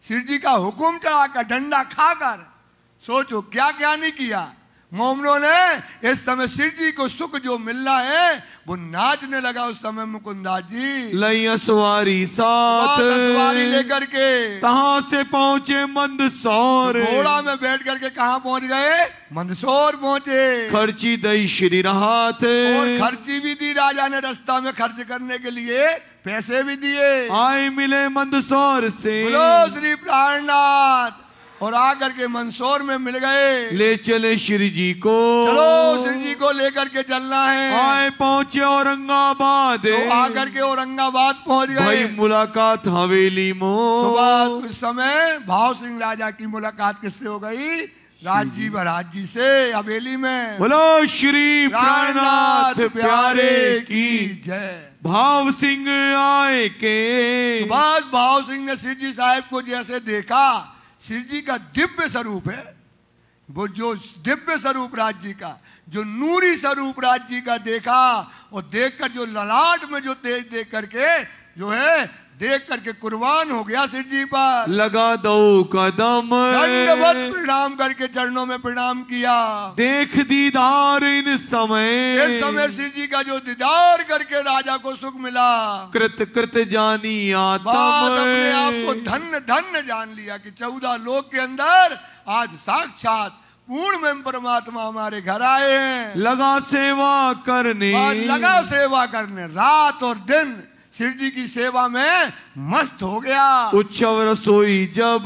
शिव जी का हुक्म चढ़ाकर डंडा खाकर, सोचो क्या क्या नहीं किया मोमनों ने। इस समय शिव जी को सुख जो मिल रहा है वो नाचने लगा। उस समय मुकुंदास जी लैया सवारी साथ, सवारी लेकर के कहाँ से पहुँचे मंदसौर, घोड़ा में बैठ करके कहाँ पहुँच गए, मंदसौर पहुँचे। खर्ची दई श्री राहत, और खर्ची भी दी राजा ने, रास्ता में खर्च करने के लिए पैसे भी दिए। आए मिले मंदसौर से, बोलो श्री प्राणनाथ, और आकर के मंदसौर में मिल गए। ले चले श्री जी को, चलो श्री जी को लेकर के चलना है। आए पहुँचे औरंगाबाद, तो आकर के औरंगाबाद पहुँच गए। भाई मुलाकात हवेली में। सुबह उस समय भाव सिंह राजा की मुलाकात किससे हो गई, राजी महाराज जी से हवेली में। बोलो श्री प्राणनाथ प्यारे की जय। भाव सिंह आए के, बस भाव सिंह ने शिव जी साहब को जैसे देखा, शिव जी का दिव्य स्वरूप है वो, जो दिव्य स्वरूप राज जी का, जो नूरी स्वरूप राज जी का देखा, और देखकर जो ललाट में जो तेज देख करके जो है देख करके कुर्बान हो गया शिव जी पर। लगा दो कदम, दंडवत प्रणाम करके चरणों में प्रणाम किया। देख दीदार इन समय, इस समय शिव जी का जो दीदार करके राजा को सुख मिला। कृत कृत जानी आत्म, अपने आप को धन्य धन्य जान लिया कि 14 लोक के अंदर आज साक्षात पूर्ण में परमात्मा हमारे घर आए हैं। लगा सेवा करने, लगा सेवा करने, रात और दिन शिव जी की सेवा में मस्त हो गया। उत्सव रसोई जब,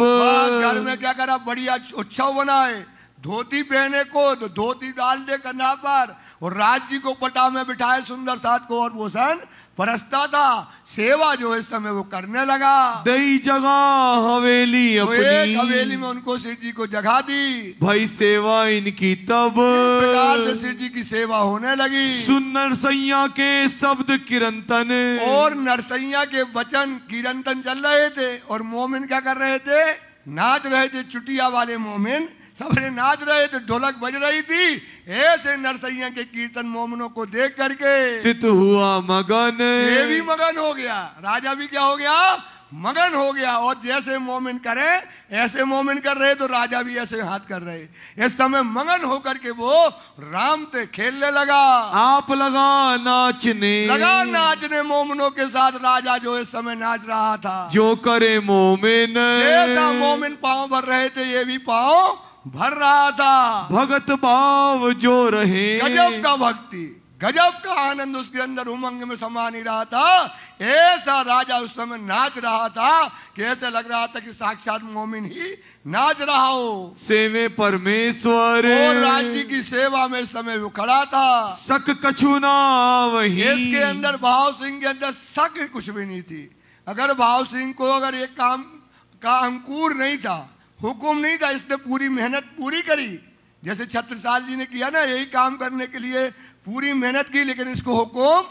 घर में क्या करा, बढ़िया उत्सव बनाए। धोती पहने को तो धोती डाल दे कंधा पर, और राज जी को पटा में बिठाए सुंदर साथ को, और भूषण परसता था। सेवा जो इस समय वो करने लगा। दई जगह हवेली तो अपनी, एक हवेली में उनको शिव जी को जगह दी। भाई सेवा इनकी तब, इस प्रकार से शिव जी की सेवा होने लगी। सुन नरसैया के शब्द किरंतन, और नरसैया के वचन किरंतन चल रहे थे, और मोमिन क्या कर रहे थे, नाच रहे थे। चुटिया वाले मोमिन सबने नाच रहे थे, ढोलक बज रही थी। ऐसे नरसैया के कीर्तन मोमनों को देख करके तित हुआ मगन, ये भी मगन हो गया, राजा भी क्या हो गया, मगन हो गया। और जैसे मोमिन करे ऐसे मोमिन कर रहे, तो राजा भी ऐसे हाथ कर रहे। इस समय मगन होकर के वो राम से खेलने लगा। आप लगा नाचने मोमिनों के साथ। राजा जो इस समय नाच रहा था, जो करे मोमिन, जैसा मोमिन पांव भर रहे थे, ये भी पांव भर रहा था। भगत भाव जो रहे, गजब का भक्ति, गजब का आनंद उसके अंदर उमंग में समा नहीं रहा था। ऐसा राजा उस समय नाच रहा था कि ऐसे लग रहा था कि साक्षात मोमिन ही नाच रहा हो। सेवे परमेश्वर, और राज्य की सेवा में इस समय वो खड़ा था। सक कछुना वही, इसके अंदर भाव सिंह के अंदर शक कुछ भी नहीं थी। अगर भाव सिंह को अगर एक काम का अंकुर नहीं था, हुक्म नहीं था, इसने पूरी मेहनत पूरी करी। जैसे छत्रसाल जी ने किया ना, यही काम करने के लिए पूरी मेहनत की, लेकिन इसको हुक्म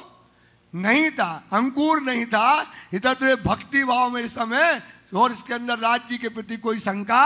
नहीं था, अंकुर नहीं था। इधर तो भक्ति भाव में इस समय, और इसके अंदर राज्य के प्रति कोई शंका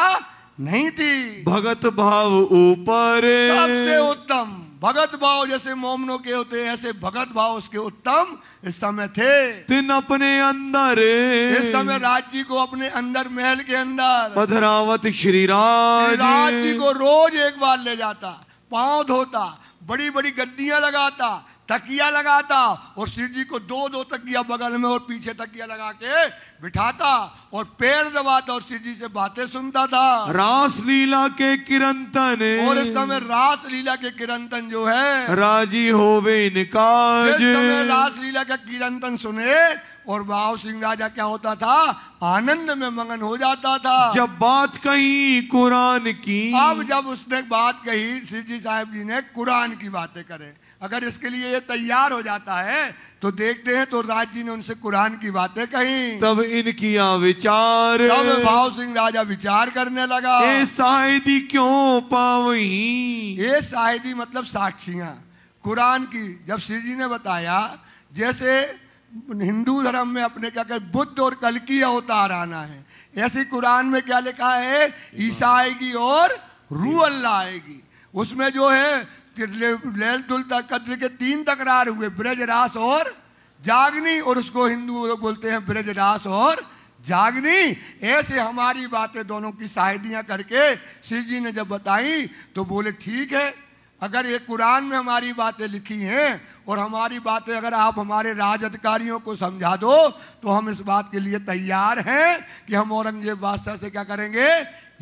नहीं थी। भगत भाव ऊपर, सबसे उत्तम भगत भाव जैसे मोमनों के होते हैं, ऐसे भगत भाव उसके उत्तम इस समय थे। तिन अपने अंदर, इस समय राज्य को अपने अंदर महल के अंदर पधरावत श्री राज जी को रोज एक बार ले जाता, पांव धोता, बड़ी बड़ी गद्दियां लगाता, तकिया लगाता और शिव जी को दो दो तकिया बगल में और पीछे तकिया लगा के बिठाता और पैर दबाता और शिव जी से बातें सुनता था। रास लीला के किरंतन, और इस समय रास लीला के किरंतन जो है राजी होवे निकाज। इस समय रास लीला का किरंतन सुने और भाव सिंह राजा क्या होता था, आनंद में मगन हो जाता था। जब बात कही कुरान की, अब जब उसने बात कही, शिव जी साहब जी ने कुरान की बातें करे, अगर इसके लिए ये तैयार हो जाता है तो देखते हैं तो राज जी ने उनसे कुरान की बातें कही। तब इनकिया विचार, तब भाव सिंह राजा विचार करने लगा, ए शायदी क्यों पावही। ये शायदी मतलब साक्षियां कुरान की। जब शिव जी ने बताया, जैसे हिंदू धर्म में अपने क्या कहते बुद्ध और कल्कि अवतार आना है, ऐसी कुरान में क्या लिखा है, ईसा आएगी और रूह अल्लाह आएगी। उसमें जो है लैलतुल कद्र के 3 तकरार हुए, ब्रजरास और जागनी, और उसको हिंदू लोग बोलते हैं ब्रजरास और जागनी। ऐसे हमारी बातें दोनों की शाहिदियां करके शिव जी ने जब बताई तो बोले ठीक है, अगर ये कुरान में हमारी बातें लिखी हैं और हमारी बातें अगर आप हमारे राज अधिकारियों को समझा दो तो हम इस बात के लिए तैयार हैं कि हम औरंगजेब बादशाह से क्या करेंगे,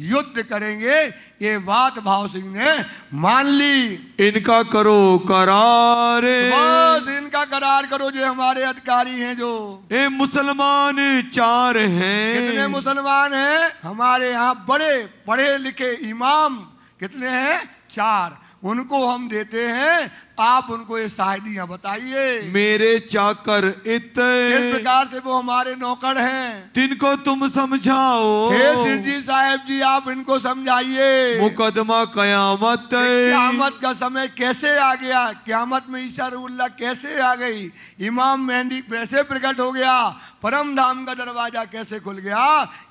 युद्ध करेंगे। ये बात भाव सिंह ने मान ली। इनका करो करार, बस इनका करार करो, जो हमारे अधिकारी हैं। जो ए मुसलमान 4 हैं। कितने मुसलमान हैं हमारे यहाँ? बड़े पढ़े लिखे इमाम कितने हैं? 4। उनको हम देते हैं, आप उनको ये शाहिदियां बताइए। मेरे चाकर इस प्रकार से वो हमारे नौकर हैं, तिनको तुम समझाओ। हे शिव जी साहब जी, आप इनको समझाइए। मुकदमा कयामत, क्यामत का समय कैसे आ गया, क्यामत में ईसा रूहुल्लाह कैसे आ गई, इमाम मेहंदी कैसे प्रकट हो गया, परम धाम का दरवाजा कैसे खुल गया,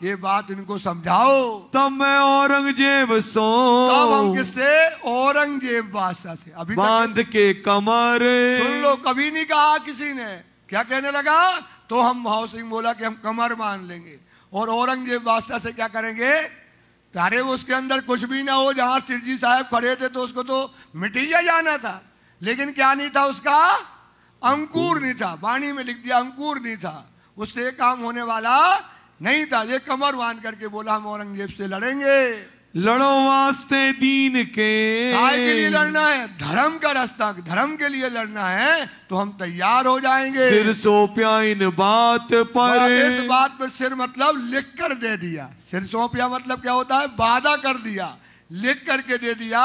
ये बात इनको समझाओ। तब मैं औरंगजेब सो, तब हम किससे? औरंगजेब बादशाह से। अभी बांध के कमर, सुन लो, कभी नहीं कहा किसी ने। क्या कहने लगा? तो हम भाव सिंह बोला कि हम कमर बांध लेंगे और औरंगजेब बादशाह से क्या करेंगे? तारे वो उसके अंदर कुछ भी ना हो, जहां शिव जी साहब खड़े थे तो उसको तो मिटिया जाना था, लेकिन क्या नहीं था उसका? अंकुर नहीं था। वाणी में लिख दिया अंकुर नहीं था, उससे काम होने वाला नहीं था। ये कमर बांध करके बोला हम औरंगजेब से लड़ेंगे। लड़ो वास्ते दीन के, काय के लिए लड़ना है? धर्म का रास्ता, धर्म के लिए लड़ना है तो हम तैयार हो जाएंगे। सिर सौंपया इन बात पर, इस बात पर सिर मतलब लिख कर दे दिया। सिर सौंपया मतलब क्या होता है? वादा कर दिया, लिख करके दे दिया,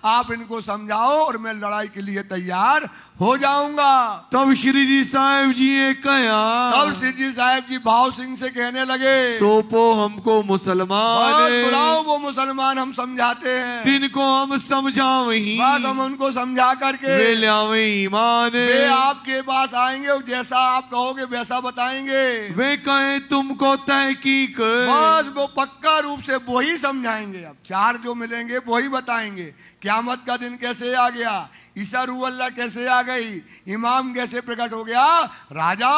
आप इनको समझाओ और मैं लड़ाई के लिए तैयार हो जाऊंगा। तब श्री जी साहब जी ये कहा, तब श्री जी साहब जी भाव सिंह से कहने लगे, सौंपो हमको मुसलमान, बुलाओ वो मुसलमान हम समझाते हैं, तिनको हम समझावही, बस हम उनको समझा करके वे लावे ईमान, वे आपके पास आएंगे और जैसा आप कहोगे वैसा बताएंगे। वे कहे तुमको तहकीक, बस वो पक्का रूप से वही समझाएंगे। अब 4 जो मिलेंगे वही बताएंगे, क्यामत का दिन कैसे आ गया, ईसा रूह अल्लाह कैसे आ गई, इमाम कैसे प्रकट हो गया, राजा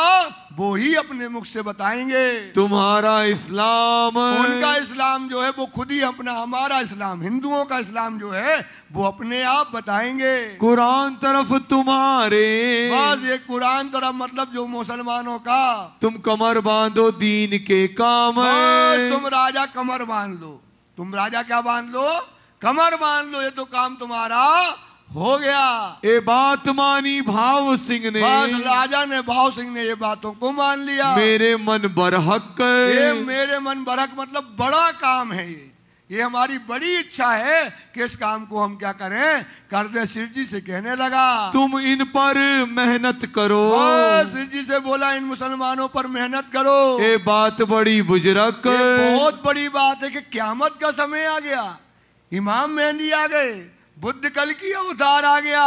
वो ही अपने मुख से बताएंगे। तुम्हारा इस्लाम, उनका इस्लाम जो है वो खुद ही अपना, हमारा इस्लाम, हिंदुओं का इस्लाम जो है वो अपने आप बताएंगे। कुरान तरफ तुम्हारे, बस ये कुरान तरफ मतलब जो मुसलमानों का, तुम कमर बांधो दीन के काम, तुम राजा कमर बांध लो, तुम राजा क्या बांध लो? कमर बांध लो, ये तो काम तुम्हारा हो गया। ये बात मानी भाव सिंह ने, बस राजा ने, भाव सिंह ने ये बातों को मान लिया। मेरे मन बरहक, ये मेरे मन बरहक मतलब बड़ा काम है, ये हमारी बड़ी इच्छा है कि इस काम को हम क्या करें, कर दे। शिव जी से कहने लगा तुम इन पर मेहनत करो। शिव जी से बोला इन मुसलमानों पर मेहनत करो। ये बात बड़ी बुजुर्ग, बहुत बड़ी बात है कि क्यामत का समय आ गया, इमाम मेहंदी आ गए, बुद्ध कल की अवतार आ गया।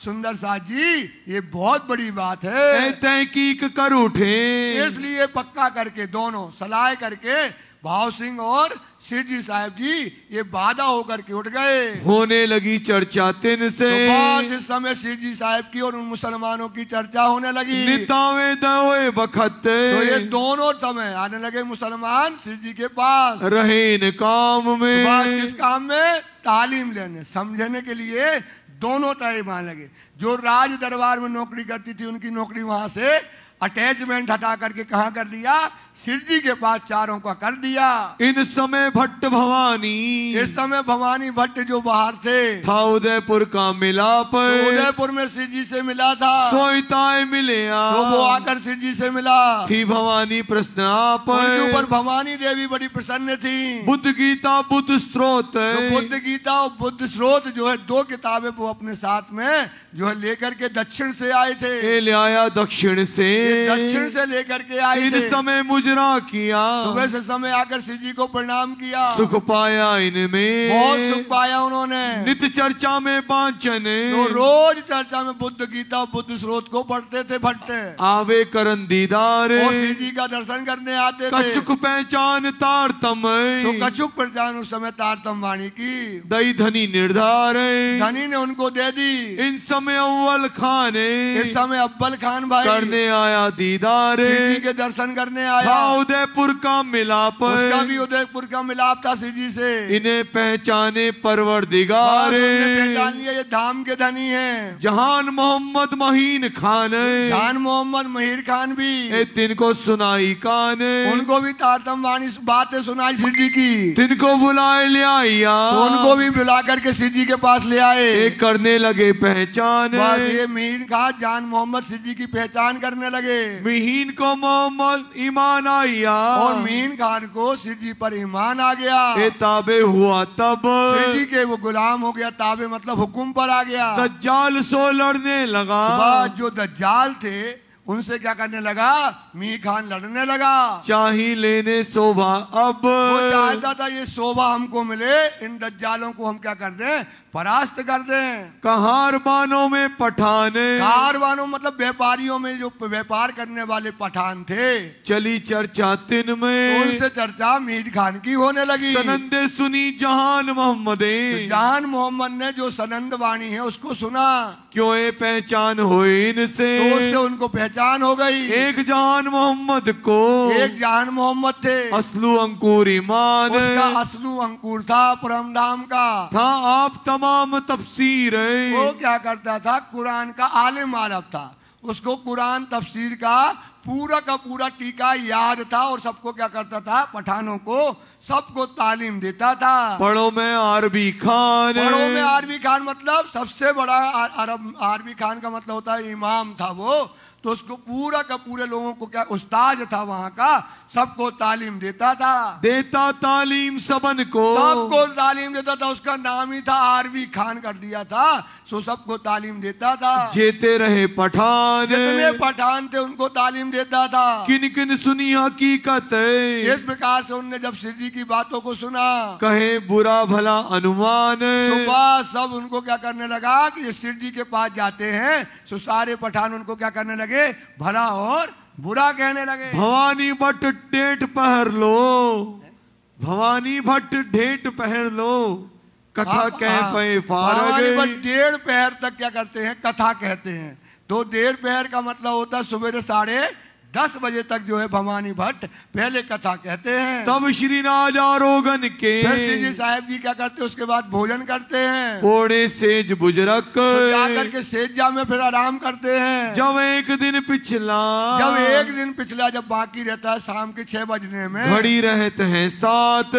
सुंदर साथ जी ये बहुत बड़ी बात है, तहकीक कर उठे, इसलिए पक्का करके दोनों सलाह करके भाव सिंह और शिव जी साहब जी ये वादा होकर के उठ गए। होने लगी चर्चा तिन से, तो इस समय शिव जी साहब की और उन मुसलमानों की चर्चा होने लगी। नितावे दोए बखत, तो ये दोनों समय आने लगे मुसलमान शिव जी के पास, रहे इन काम में, किस काम में? तालीम लेने, समझने के लिए दोनों तरह मान लगे। जो राज दरबार में नौकरी करती थी उनकी नौकरी वहां से अटैचमेंट हटा करके कहाँ कर दिया, शिव जी के पास चारों का कर दिया। इन समय भट्ट भवानी, इस समय भवानी भट्ट जो बाहर थे, था उदयपुर का मिलाप, तो उदयपुर में शिव जी से मिला था, सोईताए मिले तो वो आकर शिव जी से मिला। थी भवानी प्रश्न आप, उनके ऊपर भवानी देवी बड़ी प्रसन्न थी। बुद्ध गीता बुद्ध स्रोत, तो बुद्ध गीता और बुद्ध स्रोत जो है 2 किताबें वो अपने साथ में जो है लेकर के दक्षिण से आए थे। ले आया दक्षिण से, दक्षिण से लेकर के आए इन थे। समय मुजरा किया, सुबह से समय आकर शिव जी को प्रणाम किया। सुख पाया इनमें, बहुत सुख पाया उन्होंने। नित्य चर्चा में वांचन, तो रोज चर्चा में बुद्ध गीता और बुद्ध स्रोत को पढ़ते थे भट्ट। आवे करन दीदार, और शिव जी का दर्शन करने आते थे। कछुक पहचान तारतम, तो कछुक पहचान उस समय तारतम वाणी की दई धनी निर्धार, धनी ने उनको दे दी। इन समय अव्वल खाने, इस समय अव्वल खान भाई करने आया दीदार, शिव जी के दर्शन करने आया। था उदयपुर का मिलाप, उसका भी उदयपुर का मिलाप था शिव जी से। इन्हें पहचाने परवरदिगार, पहचान लिया ये धाम के धनी हैं। जहान मोहम्मद महीन खान, जान मोहम्मद महिर खान भी, तिनको सुनाई कान, उनको भी तारतम वाणी बातें सुनाई शिव जी की। तिनको बुलाए ले आया, तो उनको भी बुला करके शिव जी के पास ले आए। एक करने लगे पहचान, बस ये महिर खान जान मोहम्मद शिव जी की पहचान करने लगे। महीन को मोहम्मद ईमान आया, और मीन खान को शिव जी पर ईमान आ गया। ये ताबे हुआ तब, शिव जी के वो गुलाम हो गया। ताबे मतलब हुक्म पर आ गया। दज्जाल सो लड़ने लगा, जो दज्जाल थे उनसे क्या करने लगा, मी खान लड़ने लगा। चाही लेने शोभा अब, वो चाहता था ये शोभा हमको मिले, इन दज्जालों को हम क्या कर दें, परास्त कर दें। कारवानों में पठान, कारवानों मतलब व्यापारियों में जो व्यापार करने वाले पठान थे। चली चर्चा तिन में, तो उनसे चर्चा मीर खान की होने लगी। सनंदे सुनी जहान मोहम्मदे, तो जहान मोहम्मद ने जो सनंद वाणी है उसको सुना। क्यों ये पहचान हो इनसे, तो उससे उनको पहचान हो गई। एक जहान मोहम्मद को, एक जहान मोहम्मद थे, असलू अंकुर ईमान, उसका असलू अंकुर था परम धाम का। था आप तमाम तफसीर, वो क्या करता था, कुरान का आलिम आरब था। उसको कुरान तफसीर का पूरा टीका याद था। और सबको क्या करता था, पठानों को सबको तालीम देता था। पढ़ो में आरबी खान, पढ़ो में आरबी खान मतलब सबसे बड़ा अरब। आरबी खान का मतलब होता है इमाम था वो। तो उसको पूरा का पूरे लोगों को क्या उस्ताद था वहाँ का, सबको तालीम देता था। देता तालीम सबन को, सबको तालीम देता था। उसका नाम ही था आरबी खान कर दिया था। सो सबको तालीम देता था। जेते रहे पठान, जितने पठान थे उनको तालीम देता था। किन किन सुनी हकीकत, इस प्रकार से उनने जब शिव जी की बातों को सुना, कहे बुरा भला अनुमान, तो बस सब उनको क्या करने लगा कि ये शिव जी के पास जाते हैं। सो सारे पठान उनको क्या करने लगे, भला और बुरा कहने लगे। भवानी भट्ट डेट पहर लो, भवानी भट्ट डेट पहर लो, कथा कह पे फारग। डेढ़ पहर तक क्या करते हैं, कथा कहते हैं। तो डेढ़ पहर का मतलब होता है सुबह 10:30 बजे तक जो है भवानी भट्ट पहले कथा कहते हैं। तब श्री राजा रोगन के, फिर श्री जी साहब जी क्या करते हैं, उसके बाद भोजन करते हैं। पोड़े सेज बुजरक, तो जाकर के सेजा में फिर आराम करते हैं। जब एक दिन पिछला, जब बाकी रहता है शाम के 6 बजने में, घड़ी रहते हैं 7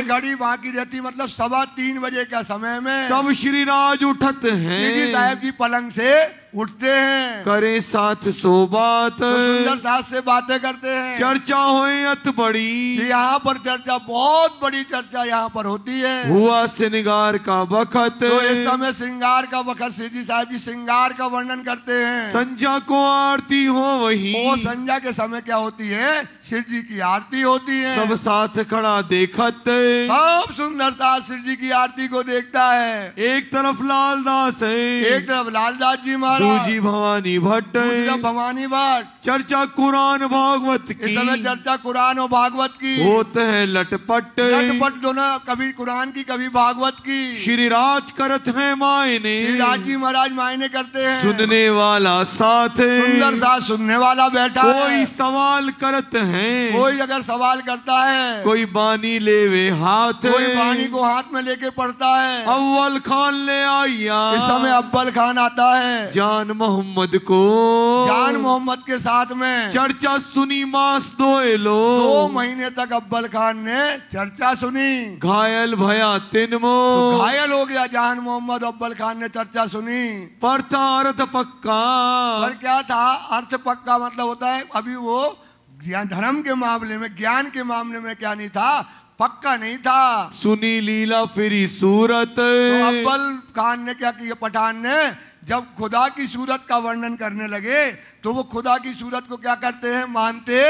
घड़ी बाकी रहती मतलब 3:15 बजे का समय में, तब श्री राज उठत हैं। श्री जी साहब जी पलंग से उठते हैं, करे साथ सो बात, तो सुंदर साथ से बातें करते हैं। चर्चा होए अत बड़ी, यहाँ पर चर्चा, बहुत बड़ी चर्चा यहाँ पर होती है। हुआ श्रृंगार का वक्त, तो इस समय श्रृंगार का वक्त, श्री जी साहब जी श्रृंगार का वर्णन करते हैं। संध्या को आरती हो वही, वो संध्या के समय क्या होती है, शिव जी की आरती होती है। सब साथ खड़ा देखत, सब सुंदर साथ शिव जी की आरती को देखता है। एक तरफ लालदास है, एक तरफ लालदास जी महाराज, दूजी भवानी भट्ट, भवानी भट्ट। चर्चा कुरान भागवत की, इस समय चर्चा कुरान और भागवत की होते हैं लटपट, दोनों, कभी कुरान की कभी भागवत की। श्री राज करत है मायने, श्री राज जी महाराज मायने करते हैं। सुनने वाला साथ, सुंदर साथ सुनने वाला बैठा है। कोई सवाल करत है, कोई अगर सवाल करता है, कोई बानी लेवे हाथ, कोई वाणी को हाथ में लेके पढ़ता है। अव्वल खान ले आया, इस समय अव्वल खान आता है। जान मोहम्मद को, जान मोहम्मद के साथ में चर्चा सुनी मास दोएलो। 2 महीने तक अव्वल खान ने चर्चा सुनी। घायल भया तिनमो, तो घायल हो गया जान मोहम्मद। अव्वल खान ने चर्चा सुनी, पर था अर्थ पक्का। पर क्या था? अर्थ पक्का मतलब होता है अभी वो धर्म के मामले में, ज्ञान के मामले में क्या नहीं था? पक्का नहीं था। सुनी लीला फिरी सूरत। तो अव्वल खान ने क्या किया? पठान ने जब खुदा की सूरत का वर्णन करने लगे तो वो खुदा की सूरत को क्या करते हैं? मानते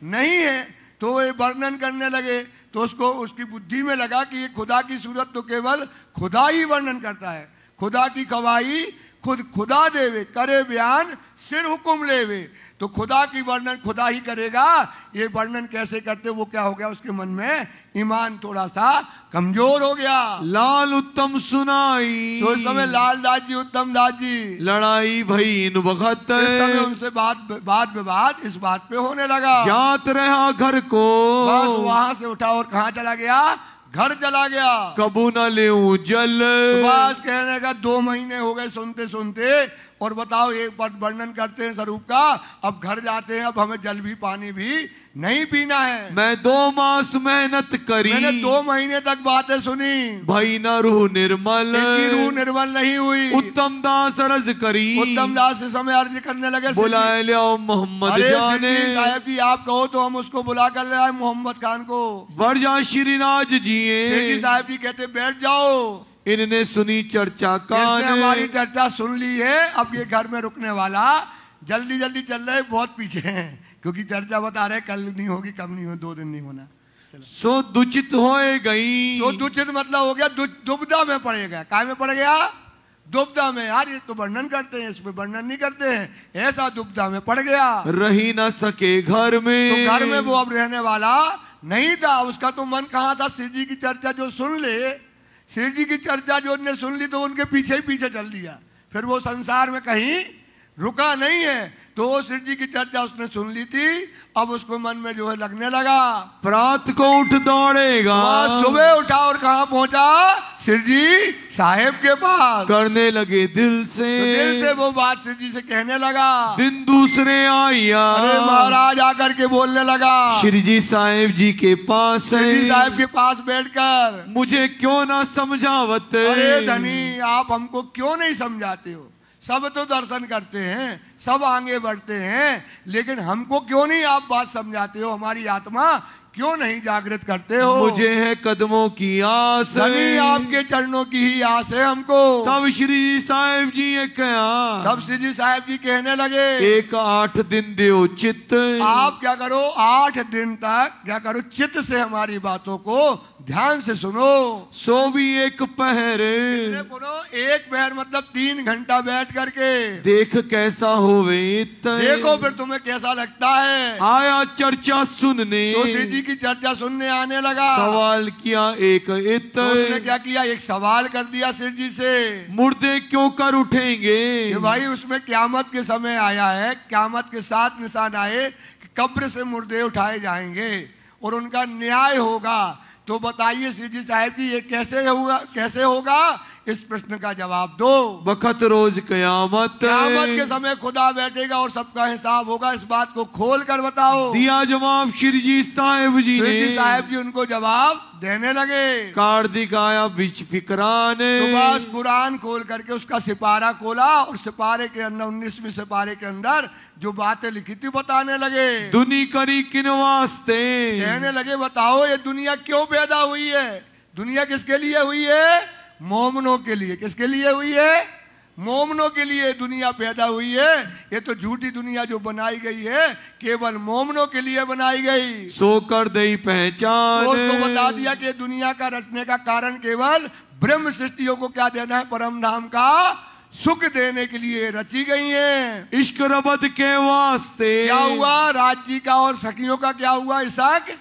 नहीं है। तो ये वर्णन करने लगे तो उसको, उसकी बुद्धि में लगा कि ये खुदा की सूरत तो केवल खुदा ही वर्णन करता है। खुदा की खवाई खुद खुदा देवे, करे बयान सिर हुकुम लेवे। तो खुदा की वर्णन खुदा ही करेगा। ये वर्णन कैसे करते? वो क्या हो गया? उसके मन में ईमान थोड़ा सा कमजोर हो गया। लाल उत्तम सुनाई, तो इस समय लाल दास जी, उत्तम दास जी, लड़ाई भई इन वक्त। इस समय उनसे बात विवाद इस बात पे होने लगा। जात रहा घर को, बस वहां से उठा और कहाँ चला गया? घर चला गया। कबू न ले जल। बस कहने का 2 महीने हो गए सुनते सुनते, और बताओ एक वर्णन करते हैं स्वरूप का। अब घर जाते हैं, अब हमें जल भी पानी भी नहीं पीना है। मैं 2 मास मेहनत करी, मैंने 2 महीने तक बातें सुनी, भाई न रूह निर्मल। रूह निर्मल नहीं हुई। उत्तम दास अर्ज करी, उत्तम दास से समय अर्ज करने लगे, बुलाए ले आओ मोहम्मद जाने। साहब जी आप कहो तो हम उसको बुला कर ले आए मोहम्मद खान को। बढ़ जा श्रीराज जी। साहब जी कहते बैठ जाओ। इन्होंने सुनी चर्चा कान, हमारी चर्चा सुन ली है। अब ये घर में रुकने वाला जल्दी जल्दी चल रहे, बहुत पीछे हैं, क्योंकि चर्चा बता रहे कल नहीं होगी, कब नहीं हो, 2 दिन नहीं होना। सो दुचित होए गई। तो दुचित मतलब हो गया दुविधा में पड़ गया। काय में पड़ गया? दुविधा में। यार ये तो वर्णन करते हैं, इसमें वर्णन नहीं करते हैं। ऐसा दुविधा में पड़ गया, रही ना सके घर में। तो घर में वो अब रहने वाला नहीं था। उसका तो मन कहाँ था? शिव जी की चर्चा जो सुन ले, शिव जी की चर्चा जो उनने सुन ली तो उनके पीछे ही पीछे चल दिया। फिर वो संसार में कहीं रुका नहीं है। तो शिव जी की चर्चा उसने सुन ली थी, अब उसको मन में जो है लगने लगा। प्रात को उठ दौड़ेगा, सुबह उठा और कहाँ पहुंचा? शिव जी साहेब के पास। करने लगे दिल से, तो दिल से वो बात शिव जी से कहने लगा। दिन दूसरे आया, अरे महाराज आकर के बोलने लगा श्री जी साहेब जी के पास। श्री जी साहेब के पास बैठकर, मुझे क्यों ना समझावत। अरे धनी आप हमको क्यों नहीं समझाते हो? सब तो दर्शन करते हैं, सब आगे बढ़ते हैं, लेकिन हमको क्यों नहीं आप बात समझाते हो? हमारी आत्मा क्यों नहीं जागृत करते हो? मुझे है कदमों की आस, धनी आपके चरणों की ही आस है हमको। तब श्री जी साहेब जी ये कहा, तब श्री जी साहेब जी कहने लगे, एक 8 दिन दो चित्त। आप क्या करो? 8 दिन तक क्या करो? चित्त से हमारी बातों को ध्यान से सुनो। सो भी एक पहर, बोलो 1 पहर मतलब 3 घंटा बैठ करके देख कैसा होवे। देखो फिर तुम्हें कैसा लगता है। आया चर्चा सुनने, तो श्री जी की चर्चा सुनने आने लगा। सवाल किया एक इत, तो उसने क्या किया? एक सवाल कर दिया श्री जी से, मुर्दे क्यों कर उठेंगे? कि भाई उसमें क्यामत के समय आया है, क्यामत के 7 निशान आए कि कब्र से मुर्दे उठाए जाएंगे और उनका न्याय होगा। तो बताइए श्री जी साहब जी ये कैसे होगा? कैसे होगा? इस प्रश्न का जवाब दो। वक्त रोज कयामत, कयामत के समय खुदा बैठेगा और सबका हिसाब होगा। इस बात को खोल कर बताओ। दिया जवाब श्री जी साहेब जी ने। श्री जी साहब जी उनको जवाब देने लगे। कार दिखाया बिच फिकराने, सुबह कुरान खोल करके उसका सिपारा खोला और सिपारे के अंदर 19वें सिपारे के अंदर जो बातें लिखी थी बताने लगे। दुनी करी किन वास्ते? कहने लगे बताओ ये दुनिया क्यों पैदा हुई है? दुनिया किसके लिए हुई है? मोमनों के लिए। किसके लिए हुई है? मोमनों के लिए दुनिया पैदा हुई है। ये तो झूठी दुनिया जो बनाई गई है केवल मोमनों के लिए बनाई गई। सो कर दई पहचान, तो उसको बता दिया कि दुनिया का रचने का कारण केवल ब्रह्म सृष्टियों को क्या देना है? परम धाम का सुख देने के लिए रची गई है। इश्क रबत के वास्ते क्या हुआ? राज्य का और सखियों का क्या हुआ? इशक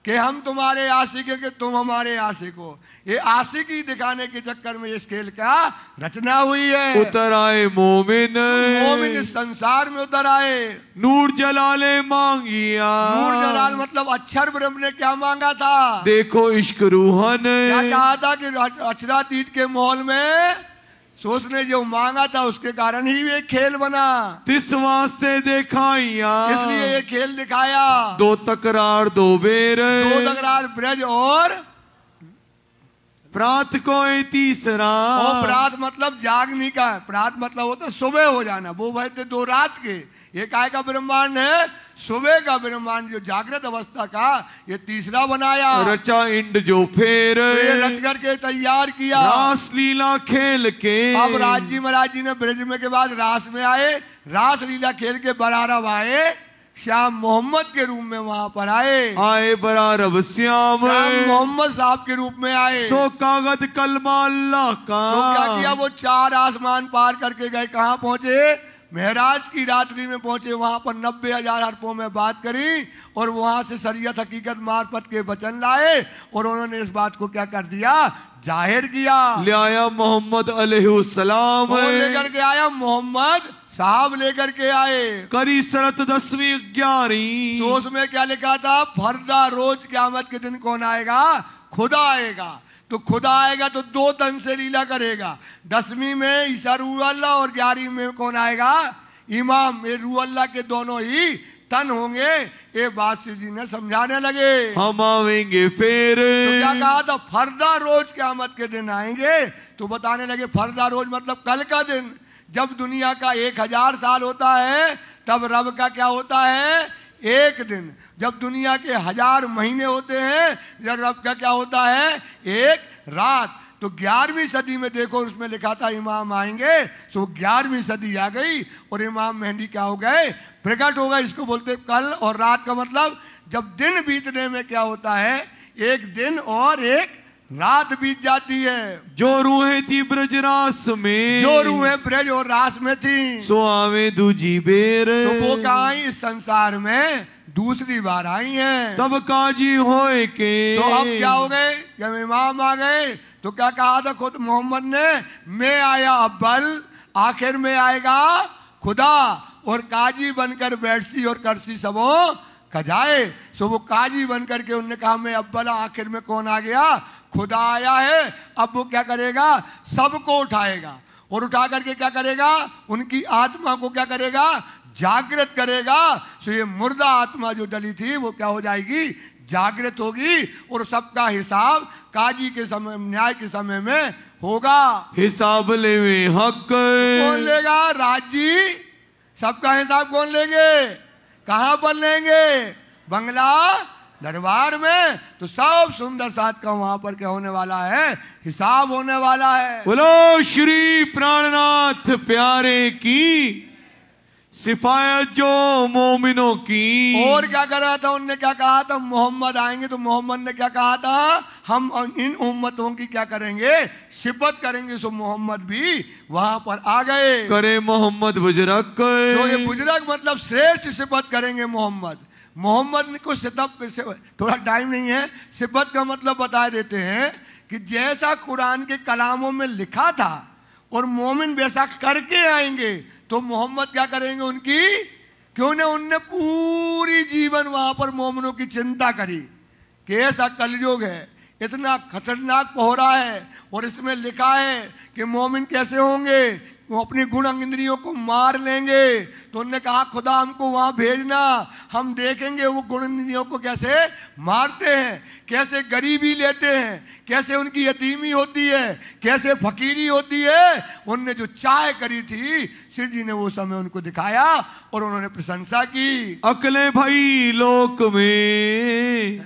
कि हम तुम्हारे आशिक हैं कि तुम हमारे आशिक हो। ये आशिकी दिखाने के चक्कर में इस खेल का रचना हुई है। उतर आए मोमिन, मोमिन इस संसार में उतर आए। नूर जलाले मांगिया, नूर जलाल मतलब अक्षर ब्रह्म ने क्या मांगा था? देखो इश्क रूहन, क्या कहा था कि अक्षरातीत के महल में सोचने जो मांगा था उसके कारण ही ये खेल बना। तिस वास्ते दिखाइया, इसलिए ये खेल दिखाया। दो तकरार दो बेर, दो तकरार ब्रज और प्रात को तीसरा। और प्रात मतलब जागने का, प्रात मतलब होता सुबह हो जाना। वो भाई थे 2 रात के, ये काय का ब्रह्मांड है? सुबह का ब्रह्मांड जो जागृत अवस्था का, ये तीसरा बनाया। रचा इंड जो फेर, ये रच करके तैयार किया। रास लीला खेल के, अब राजी महाराज जी ने ब्रज में के बाद रास में आए, रास लीला खेल के बरारब आए, श्याम मोहम्मद के रूप में वहां पर आए बरारब श्याम मोहम्मद साहब के रूप में आए। सो कागज कलमा अल्लाह का। तो क्या किया? वो 4 आसमान पार करके गए। कहाँ पहुंचे? महराज की रात्रि में पहुंचे। वहां पर 90,000 हरफों में बात करी और वहां से शरीयत हकीकत मार्फत के वचन लाए और उन्होंने इस बात को क्या कर दिया? जाहिर किया। ले आया मोहम्मद अलैहिस्सलाम, वो लेकर के आया मोहम्मद साहब लेकर के आए। करी शरत 10वीं 11वीं। तो उसमें क्या लिखा था? फर्दा रोज क़यामत के दिन कौन आएगा? खुदा आएगा। तो खुदा आएगा तो 2 तन से लीला करेगा। 10वीं में ईसा रूह अल्लाह और 11वीं में कौन आएगा? इमाम। ये रूह अल्लाह के दोनों ही तन होंगे। ये बात श्री जी ने समझाने लगे। हम आवेंगे फिर। तो क्या कहा था? फर्दा रोज क़यामत के दिन आएंगे। तो बताने लगे फर्दा रोज मतलब कल का दिन। जब दुनिया का 1000 साल होता है तब रब का क्या होता है? 1 दिन। जब दुनिया के 1000 महीने होते हैं जब रब का क्या होता है? 1 रात। तो 11वीं सदी में देखो उसमें लिखा था इमाम आएंगे। तो 11वीं सदी आ गई और इमाम मेहंदी क्या हो गए? प्रकट हो गए। इसको बोलते कल और रात का मतलब जब दिन बीतने में क्या होता है? 1 दिन और 1 रात बीत जाती है। जो रूहें थी ब्रजरास में, जो रूहें ब्रज और रास में थी, सो आवे दूजी बेर। तो वो कहाँ आई? इस संसार में दूसरी बार आई हैं। तब काजी होए के। तो अब क्या हो गए? जब इमाम आ गए तो क्या कहा था खुद मोहम्मद ने? मैं आया अव्वल, आखिर में आएगा खुदा और काजी बनकर बैठसी और करसी सबो खजाए। सो वो काजी बनकर के उन्होंने कहा मैं अव्वल, आखिर में कौन आ गया? खुदा आया है। अब वो क्या करेगा? सबको उठाएगा और उठा करके क्या करेगा? उनकी आत्मा को क्या करेगा? जागृत करेगा। सो ये मुर्दा आत्मा जो डली थी वो क्या हो जाएगी? जागृत होगी और सबका हिसाब काजी के समय, न्याय के समय में होगा। हिसाब लेवे हक कौन लेगा? राजी। सबका हिसाब कौन लेंगे? कहां पर लेंगे? बंगला दरबार में। तो सब सुंदर साथ का वहां पर क्या होने वाला है? हिसाब होने वाला है। बोलो श्री प्राणनाथ प्यारे की सिफायत जो मोमिनों की। और क्या कर रहा था? उनने क्या कहा था? मोहम्मद आएंगे। तो मोहम्मद ने क्या कहा था? हम इन उम्मतों की क्या करेंगे? सिफत करेंगे। सो मोहम्मद भी वहां पर आ गए। करे मोहम्मद बुजरक। तो ये बुजरक मतलब श्रेष्ठ सिफत करेंगे मोहम्मद। मोहम्मद को थोड़ा टाइम नहीं है, सिफत का मतलब बता देते हैं कि जैसा कुरान के कलामों में लिखा था और मोमिन वैसा करके आएंगे तो मोहम्मद क्या करेंगे उनकी? क्यों ने उनने पूरी जीवन वहां पर मोमिनों की चिंता करी कि ऐसा कलयुग है, इतना खतरनाक कोहरा है और इसमें लिखा है कि मोमिन कैसे होंगे? वो अपनी गुण इंद्रियों को मार लेंगे। तो उन्होंने कहा खुदा हमको वहां भेजना, हम देखेंगे वो गुण इंद्रियों को कैसे मारते हैं, कैसे गरीबी लेते हैं, कैसे उनकी यतीमी होती है, कैसे फकीरी होती है। उनने जो चाह करी थी श्री जी ने वो समय उनको दिखाया और उन्होंने प्रशंसा की। अकले भाई लोक में,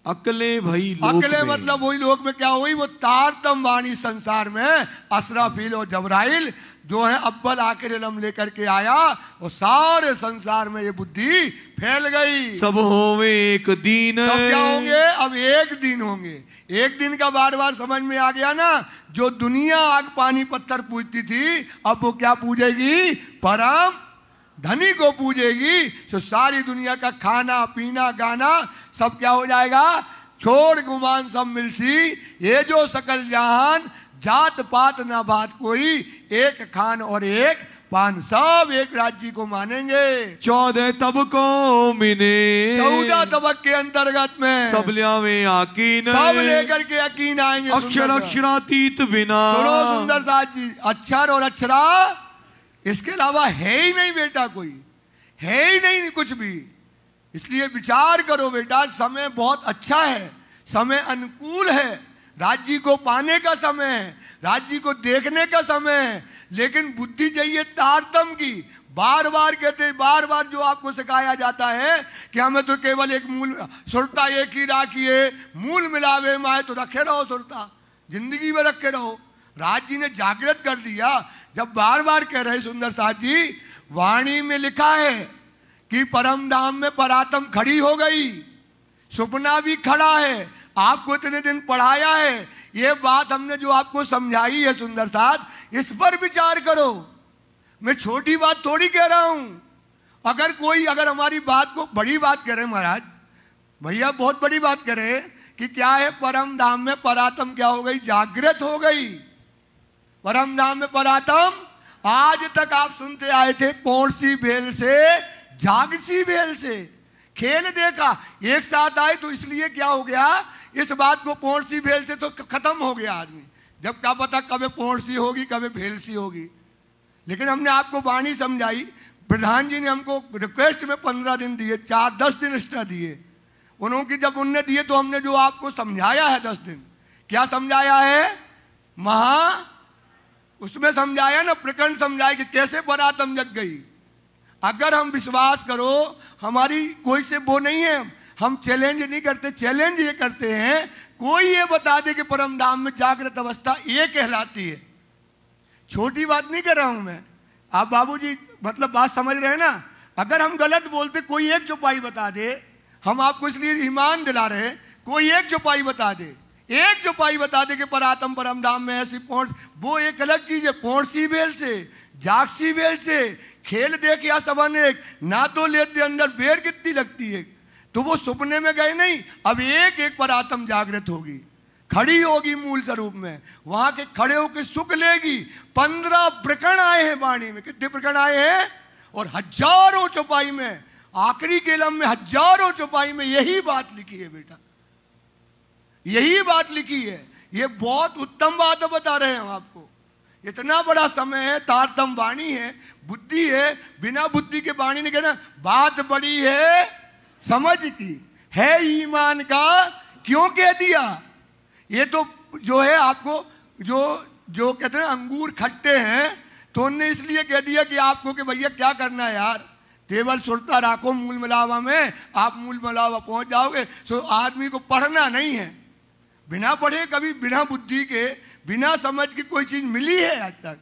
अकले भाई लोक अकले में मतलब वही लोक में क्या हुई? वो तारतम वाणी संसार में असराफील और जबराइल जो है अव्वल आखिर इल्म लेकर के आया और सारे संसार में ये बुद्धि फैल गई। सब होवे एक दिन। सब क्या होंगे? अब एक दिन होंगे। एक दिन का बार बार समझ में आ गया ना। जो दुनिया आग पानी पत्थर पूजती थी अब वो क्या पूजेगी? परम धनी को पूजेगी। तो सारी दुनिया का खाना पीना गाना सब क्या हो जाएगा? छोड़ गुमान सब मिलसी, ये जो सकल जहान, जात पात ना बात कोई, एक खान और एक पान, सब एक राज्य को मानेंगे। 14 तबकों मिने, 14 तबक के अंतर्गत में सब लियावे आकीन, सब लेकर के यकीन आएंगे। अक्षर अक्षरातीत बिना, सुनो सुंदर साथ जी, अक्षर और अक्षरा इसके अलावा है ही नहीं बेटा, कोई है ही नहीं कुछ भी। इसलिए विचार करो बेटा, समय बहुत अच्छा है, समय अनुकूल है, राज्य को पाने का समय है, राज्य को देखने का समय है, लेकिन बुद्धि चाहिए तारतम की। बार बार कहते, बार बार जो आपको सिखाया जाता है कि हमें तो केवल एक मूल सुरता एक ही राखिए, मूल मिलावे माए, तो रखे रहो सुरता, जिंदगी में रखे रहो। राज जी ने जागृत कर दिया। जब बार बार कह रहे सुंदर साथ जी, वाणी में लिखा है कि परम धाम में परातम खड़ी हो गई, सुपना भी खड़ा है, आपको इतने दिन पढ़ाया है, ये बात हमने जो आपको समझाई है सुंदर साथ, इस पर विचार करो। मैं छोटी बात थोड़ी कह रहा हूं। अगर कोई अगर हमारी बात को बड़ी बात करे, महाराज भैया बहुत बड़ी बात करे कि क्या है, परम धाम में परातम क्या हो गई? जागृत हो गई। परम धाम में परातम आज तक आप सुनते आए थे, पौड़सी भेल से जागसी भेल से खेल देखा, एक साथ आए, तो इसलिए क्या हो गया, इस बात को पौड़सी भेल से तो खत्म हो गया आदमी। जब क्या पता कभी पौड़सी होगी कभी भेलसी होगी। लेकिन हमने आपको वाणी समझाई, प्रधान जी ने हमको रिक्वेस्ट में 15 दिन दिए, 4-10 दिन एक्स्ट्रा दिए उन्होंने, जब उनने दिए तो हमने जो आपको समझाया है 10 दिन, क्या समझाया है? उसमें समझाया ना, प्रकरण समझाया कि कैसे परातम जग गई। अगर हम विश्वास करो, हमारी कोई से वो नहीं है, हम चैलेंज नहीं करते, चैलेंज ये करते हैं कोई ये बता दे कि परम धाम में जागृत अवस्था ये कहलाती है। छोटी बात नहीं कर रहा हूं मैं, आप बाबूजी मतलब बात समझ रहे हैं ना। अगर हम गलत बोलते, कोई एक चौपाई बता दे, हम आपको इसलिए ईमान दिला रहे, कोई एक चौपाई बता दे, एक चौपाई बता दे कि परातम परम धाम में ऐसी पौड़, वो एक अलग चीज है। पौड़सी बेल से जागसी बेल से खेल देख या सबन एक ना, तो लेते अंदर बेर कितनी लगती है, तो वो सपने में गए नहीं। अब एक एक परातम जागृत होगी, खड़ी होगी मूल स्वरूप में, वहां के खड़े होकर सुख लेगी। 15 प्रकरण आए हैं वाणी में, कितने प्रकरण आए हैं? और हजारों चौपाई में, आखिरी केलम में हजारों चौपाई में यही बात लिखी है बेटा, यही बात लिखी है। ये बहुत उत्तम बात बता रहे हैं हम आपको। इतना बड़ा समय है, तारतम वाणी है, बुद्धि है, बिना बुद्धि के वाणी ने कहना बात बड़ी है समझ की, है ईमान का क्यों कह दिया। ये तो जो है आपको जो कहते हैं अंगूर खट्टे हैं, तो उनने इसलिए कह दिया कि आपको कि भैया क्या करना है यार, केवल सुरता राखो मूल मिलावा में, आप मूल मिलावा पहुंच जाओगे। सो आदमी को पढ़ना नहीं है, बिना पढ़े कभी बिना बुद्धि के बिना समझ के कोई चीज मिली है आज तक?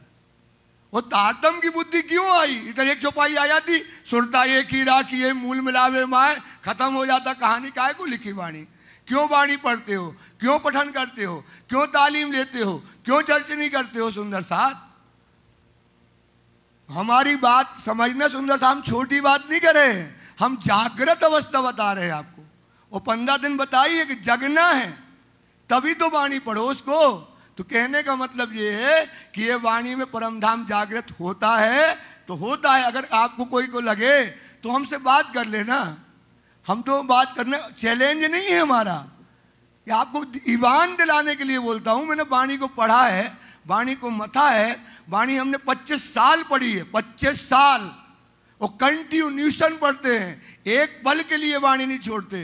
वो तारतम की बुद्धि क्यों आई? इधर एक चौपाई आ जाती, सुरता एक ही राखी है, मूल मिलावे माए, खत्म हो जाता कहानी। काहे को लिखी वाणी? क्यों वाणी पढ़ते हो, क्यों पठन करते हो, क्यों तालीम लेते हो, क्यों चर्चनी करते हो? सुंदर साथ हमारी बात समझना सुंदर साहब, हम छोटी बात नहीं कर रहे हैं, हम जागृत अवस्था बता रहे हैं आपको। वो 15 दिन बताई है कि जगना है तभी तो वाणी पढ़ो उसको। तो कहने का मतलब ये है कि ये वाणी में परमधाम जागृत होता है तो होता है। अगर आपको कोई को लगे तो हमसे बात कर लेना, हम तो बात करने, चैलेंज नहीं है हमारा, कि आपको ईमान दिलाने के लिए बोलता हूं। मैंने वाणी को पढ़ा है, वाणी को मथा है, वाणी हमने 25 साल पढ़ी है, 25 साल, और कंटिन्यूशन पढ़ते हैं, एक पल के लिए वाणी नहीं छोड़ते।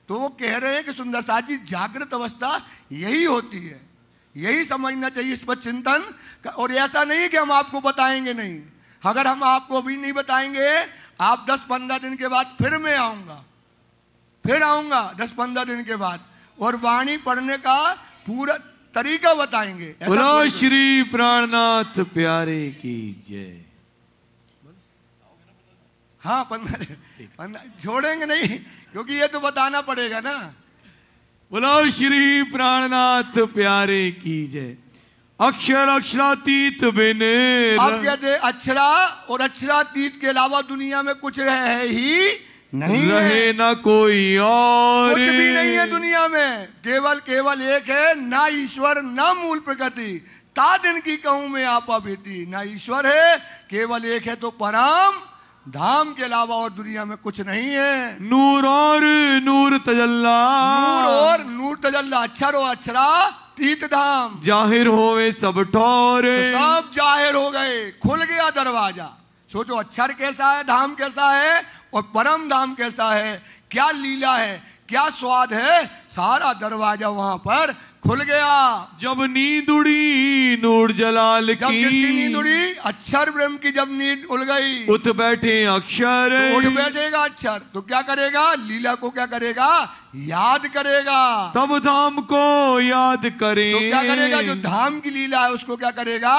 तो वो कह रहे हैं कि सुंदर साथ जी जागृत अवस्था यही होती है, यही समझना चाहिए, इस पर चिंतन। और ऐसा नहीं कि हम आपको बताएंगे नहीं, अगर हम आपको अभी नहीं बताएंगे, आप 10-15 दिन के बाद फिर मैं आऊंगा, फिर आऊंगा 10-15 दिन के बाद, और वाणी पढ़ने का पूरा तरीका बताएंगे। बोलो श्री प्राणनाथ प्यारे की जय। हाँ 15 छोड़ेंगे नहीं, क्योंकि ये तो बताना पड़ेगा ना। बोलो श्री प्राणनाथ प्यारे की जय। अक्षर अक्षरातीत बिने, अब कहते अक्षरा और अक्षरातीत के अलावा दुनिया में कुछ है ही नहीं रहे ना कोई और, कुछ भी नहीं है दुनिया में, केवल केवल एक है, ना ईश्वर ना मूल प्रकृति, ता दिन की कहूं में आपा बीती। ना ईश्वर है, केवल एक है तो परम धाम के अलावा और दुनिया में कुछ नहीं है। नूर और नूर तजल्ला, नूर और नूर तजल्ला, अक्षर और अक्षरा तीत धाम, जाहिर होवे सब ठौरे, तो सब जाहिर हो गए, खुल गया दरवाजा। सोचो अक्षर कैसा है, धाम कैसा है और परम धाम कैसा है, क्या लीला है, क्या स्वाद है, सारा दरवाजा वहां पर खुल गया। जब नींद उड़ी नूर जलाल की, जब किसकी नींद उड़ी, अक्षर ब्रह्म की जब नींद उड़ गई, उठ बैठे अक्षर, तो उठ बैठेगा अक्षर, तो क्या करेगा, लीला को क्या करेगा, याद करेगा। तब धाम को याद करे, तो क्या करेगा, जो धाम की लीला है उसको क्या करेगा,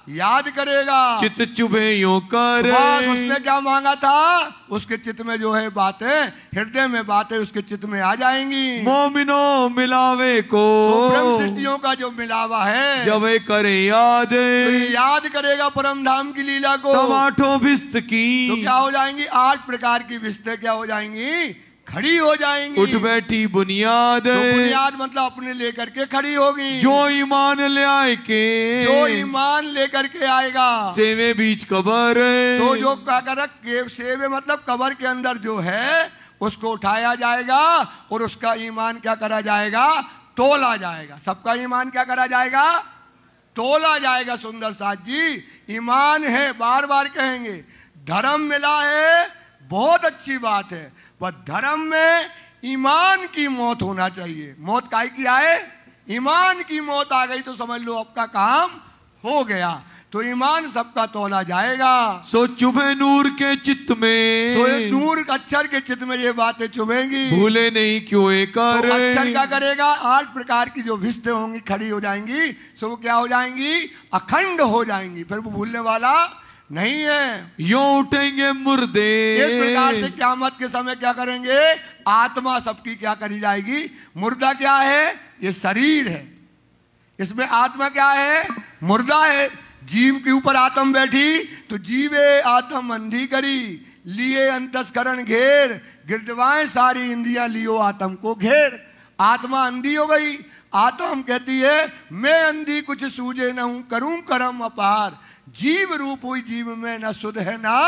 याद करेगा। चित चुभे यूं कर, उसने क्या मांगा था, उसके चित्त में जो है बातें, हृदय में बातें उसके चित्त में आ जाएंगी। मोमिनो मिलावे को, तो ब्रह्म सृष्टियों का जो मिलावा है, जब करे याद, तो ये याद करेगा परम धाम की लीला को। तब आठों भिस्त की, तो क्या हो जाएंगी, 8 प्रकार की विस्तें क्या हो जाएंगी, खड़ी हो जाएंगी। उठ बैठी बुनियाद, तो बुनियाद मतलब अपने लेकर के खड़ी होगी। जो ईमान ले आए के, जो ईमान लेकर के आएगा, सेवे बीच कबर, तो जो क्या कर, सेवे मतलब कबर के अंदर जो है उसको उठाया जाएगा और उसका ईमान क्या करा जाएगा, तोला जाएगा। सबका ईमान क्या करा जाएगा, तोला जाएगा। सुंदर साथ जी, ईमान है, बार बार कहेंगे, धर्म मिला है, बहुत अच्छी बात है, पर धर्म में ईमान की मौत होना चाहिए। मौत काहे की आए, ईमान की मौत आ गई तो समझ लो आपका काम हो गया। तो ईमान सबका तोला जाएगा। सो चुभे नूर के चित्त में, तो नूर अक्षर के चित्त में ये बातें चुभेंगी, भूले नहीं क्यों कर। तो अक्षर क्या करेगा, 8 प्रकार की जो विस्तें होंगी खड़ी हो जाएंगी, सो वो क्या हो जाएंगी, अखंड हो जाएंगी, फिर वो भूलने वाला नहीं है। यूं उठेंगे मुर्दे, इस प्रकार से क़यामत के समय क्या करेंगे, आत्मा सबकी क्या करी जाएगी। मुर्दा क्या है, ये शरीर है, इसमें आत्मा क्या है, मुर्दा है। जीव के ऊपर आत्म बैठी तो जीवे आत्म अंधी करी, लिए अंतस्करण घेर, गिरदवाएं सारी इंद्रियां लियो आत्म को घेर। आत्मा अंधी हो गई, आत्म कहती है मैं अंधी कुछ सूझे न हूं, करूं कर्म अपार, जीव रूप हुई जीव में न सुध है ना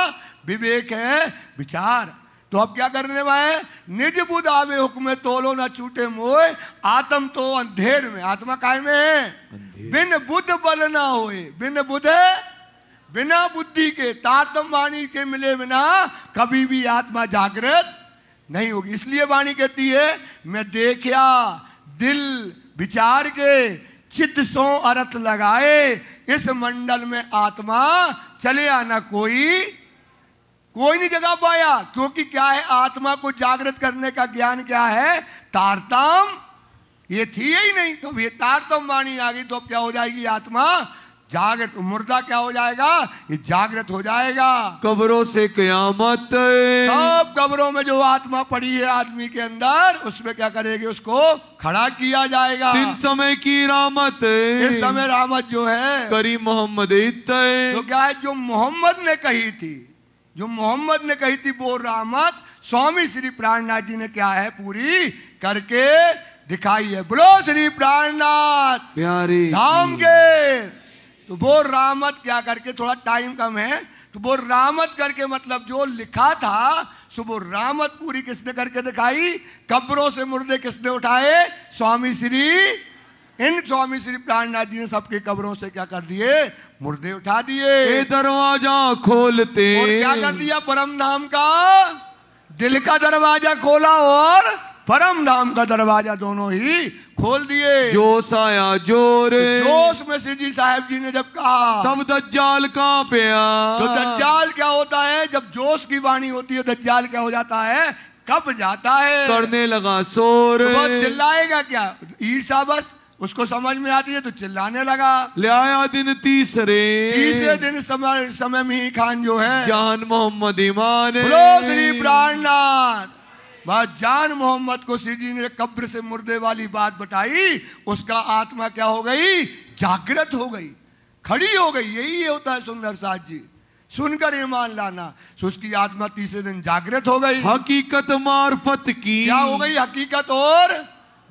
विवेक है विचार। तो अब क्या करने वाले, निज बुध आवे हुक्म तोलो न छूटे मोह, आत्म तो अंधेर में, आत्मा काय में है, बिन बुद्ध बल ना होए, बिन बुद्ध बिना बुद्धि के, तातम वाणी के मिले बिना कभी भी आत्मा जागृत नहीं होगी। इसलिए वाणी कहती है मैं देखया दिल विचार के, चित्त सो अर्थ लगाए, इस मंडल में आत्मा चले आना कोई नहीं जगा पाया। क्योंकि क्या है, आत्मा को जागृत करने का ज्ञान क्या है, तारतम, ये थी ही नहीं। तो ये तारतम वाणी आ गई तो अब क्या हो जाएगी, आत्मा जागृत। मुर्दा क्या हो जाएगा, ये जागृत हो जाएगा। कब्रों से कयामत, सब कब्रों में जो आत्मा पड़ी है आदमी के अंदर, उसमें क्या करेगी, उसको खड़ा किया जाएगा। दिन समय की रामत, इस समय रामत जो है करी मोहम्मद तो क्या है, जो मोहम्मद ने कही थी, जो मोहम्मद ने कही थी वो रामत स्वामी श्री प्राणनाथ जी ने क्या है पूरी करके दिखाई है। बोलो श्री प्राणनाथ प्यारे धाम के। तो वो रामत क्या करके, थोड़ा टाइम कम है, तो वो रामत करके मतलब जो लिखा था सो वो रामत पूरी किसने करके दिखाई, कब्रों से मुर्दे किसने उठाए, स्वामी श्री प्राणनाथ जी ने सबके कब्रों से क्या कर दिए, मुर्दे उठा दिए। दरवाजा खोलते, और क्या कर दिया, परम धाम का दिल का दरवाजा खोला और परम धाम का दरवाजा दोनों ही खोल दिए। जोश आया जोर, जोश में सिद्धी साहब जी ने जब कहा तब दज्जाल कांपया। तो दज्जाल क्या होता है, जब जोश की वाणी होती है दज्जाल क्या हो जाता है, कब जाता है, करने लगा शोर। तो बस चिल्लाएगा क्या, ईर्षा बस उसको समझ में आती है तो चिल्लाने लगा। ले आया दिन तीसरे दिन समय में ही खान जो है जान मोहम्मद ईमान, बोलो श्री प्राणनाथ। बस जान मोहम्मद को श्री जी ने कब्र से मुर्दे वाली बात बताई, उसका आत्मा क्या हो गई, जागृत हो गई, खड़ी हो गई। यही होता है सुंदर साथ जी, सुनकर ईमान लाना। तो उसकी आत्मा तीसरे दिन जागृत हो गई, हकीकत मार्फत की। क्या हो गई? हकीकत और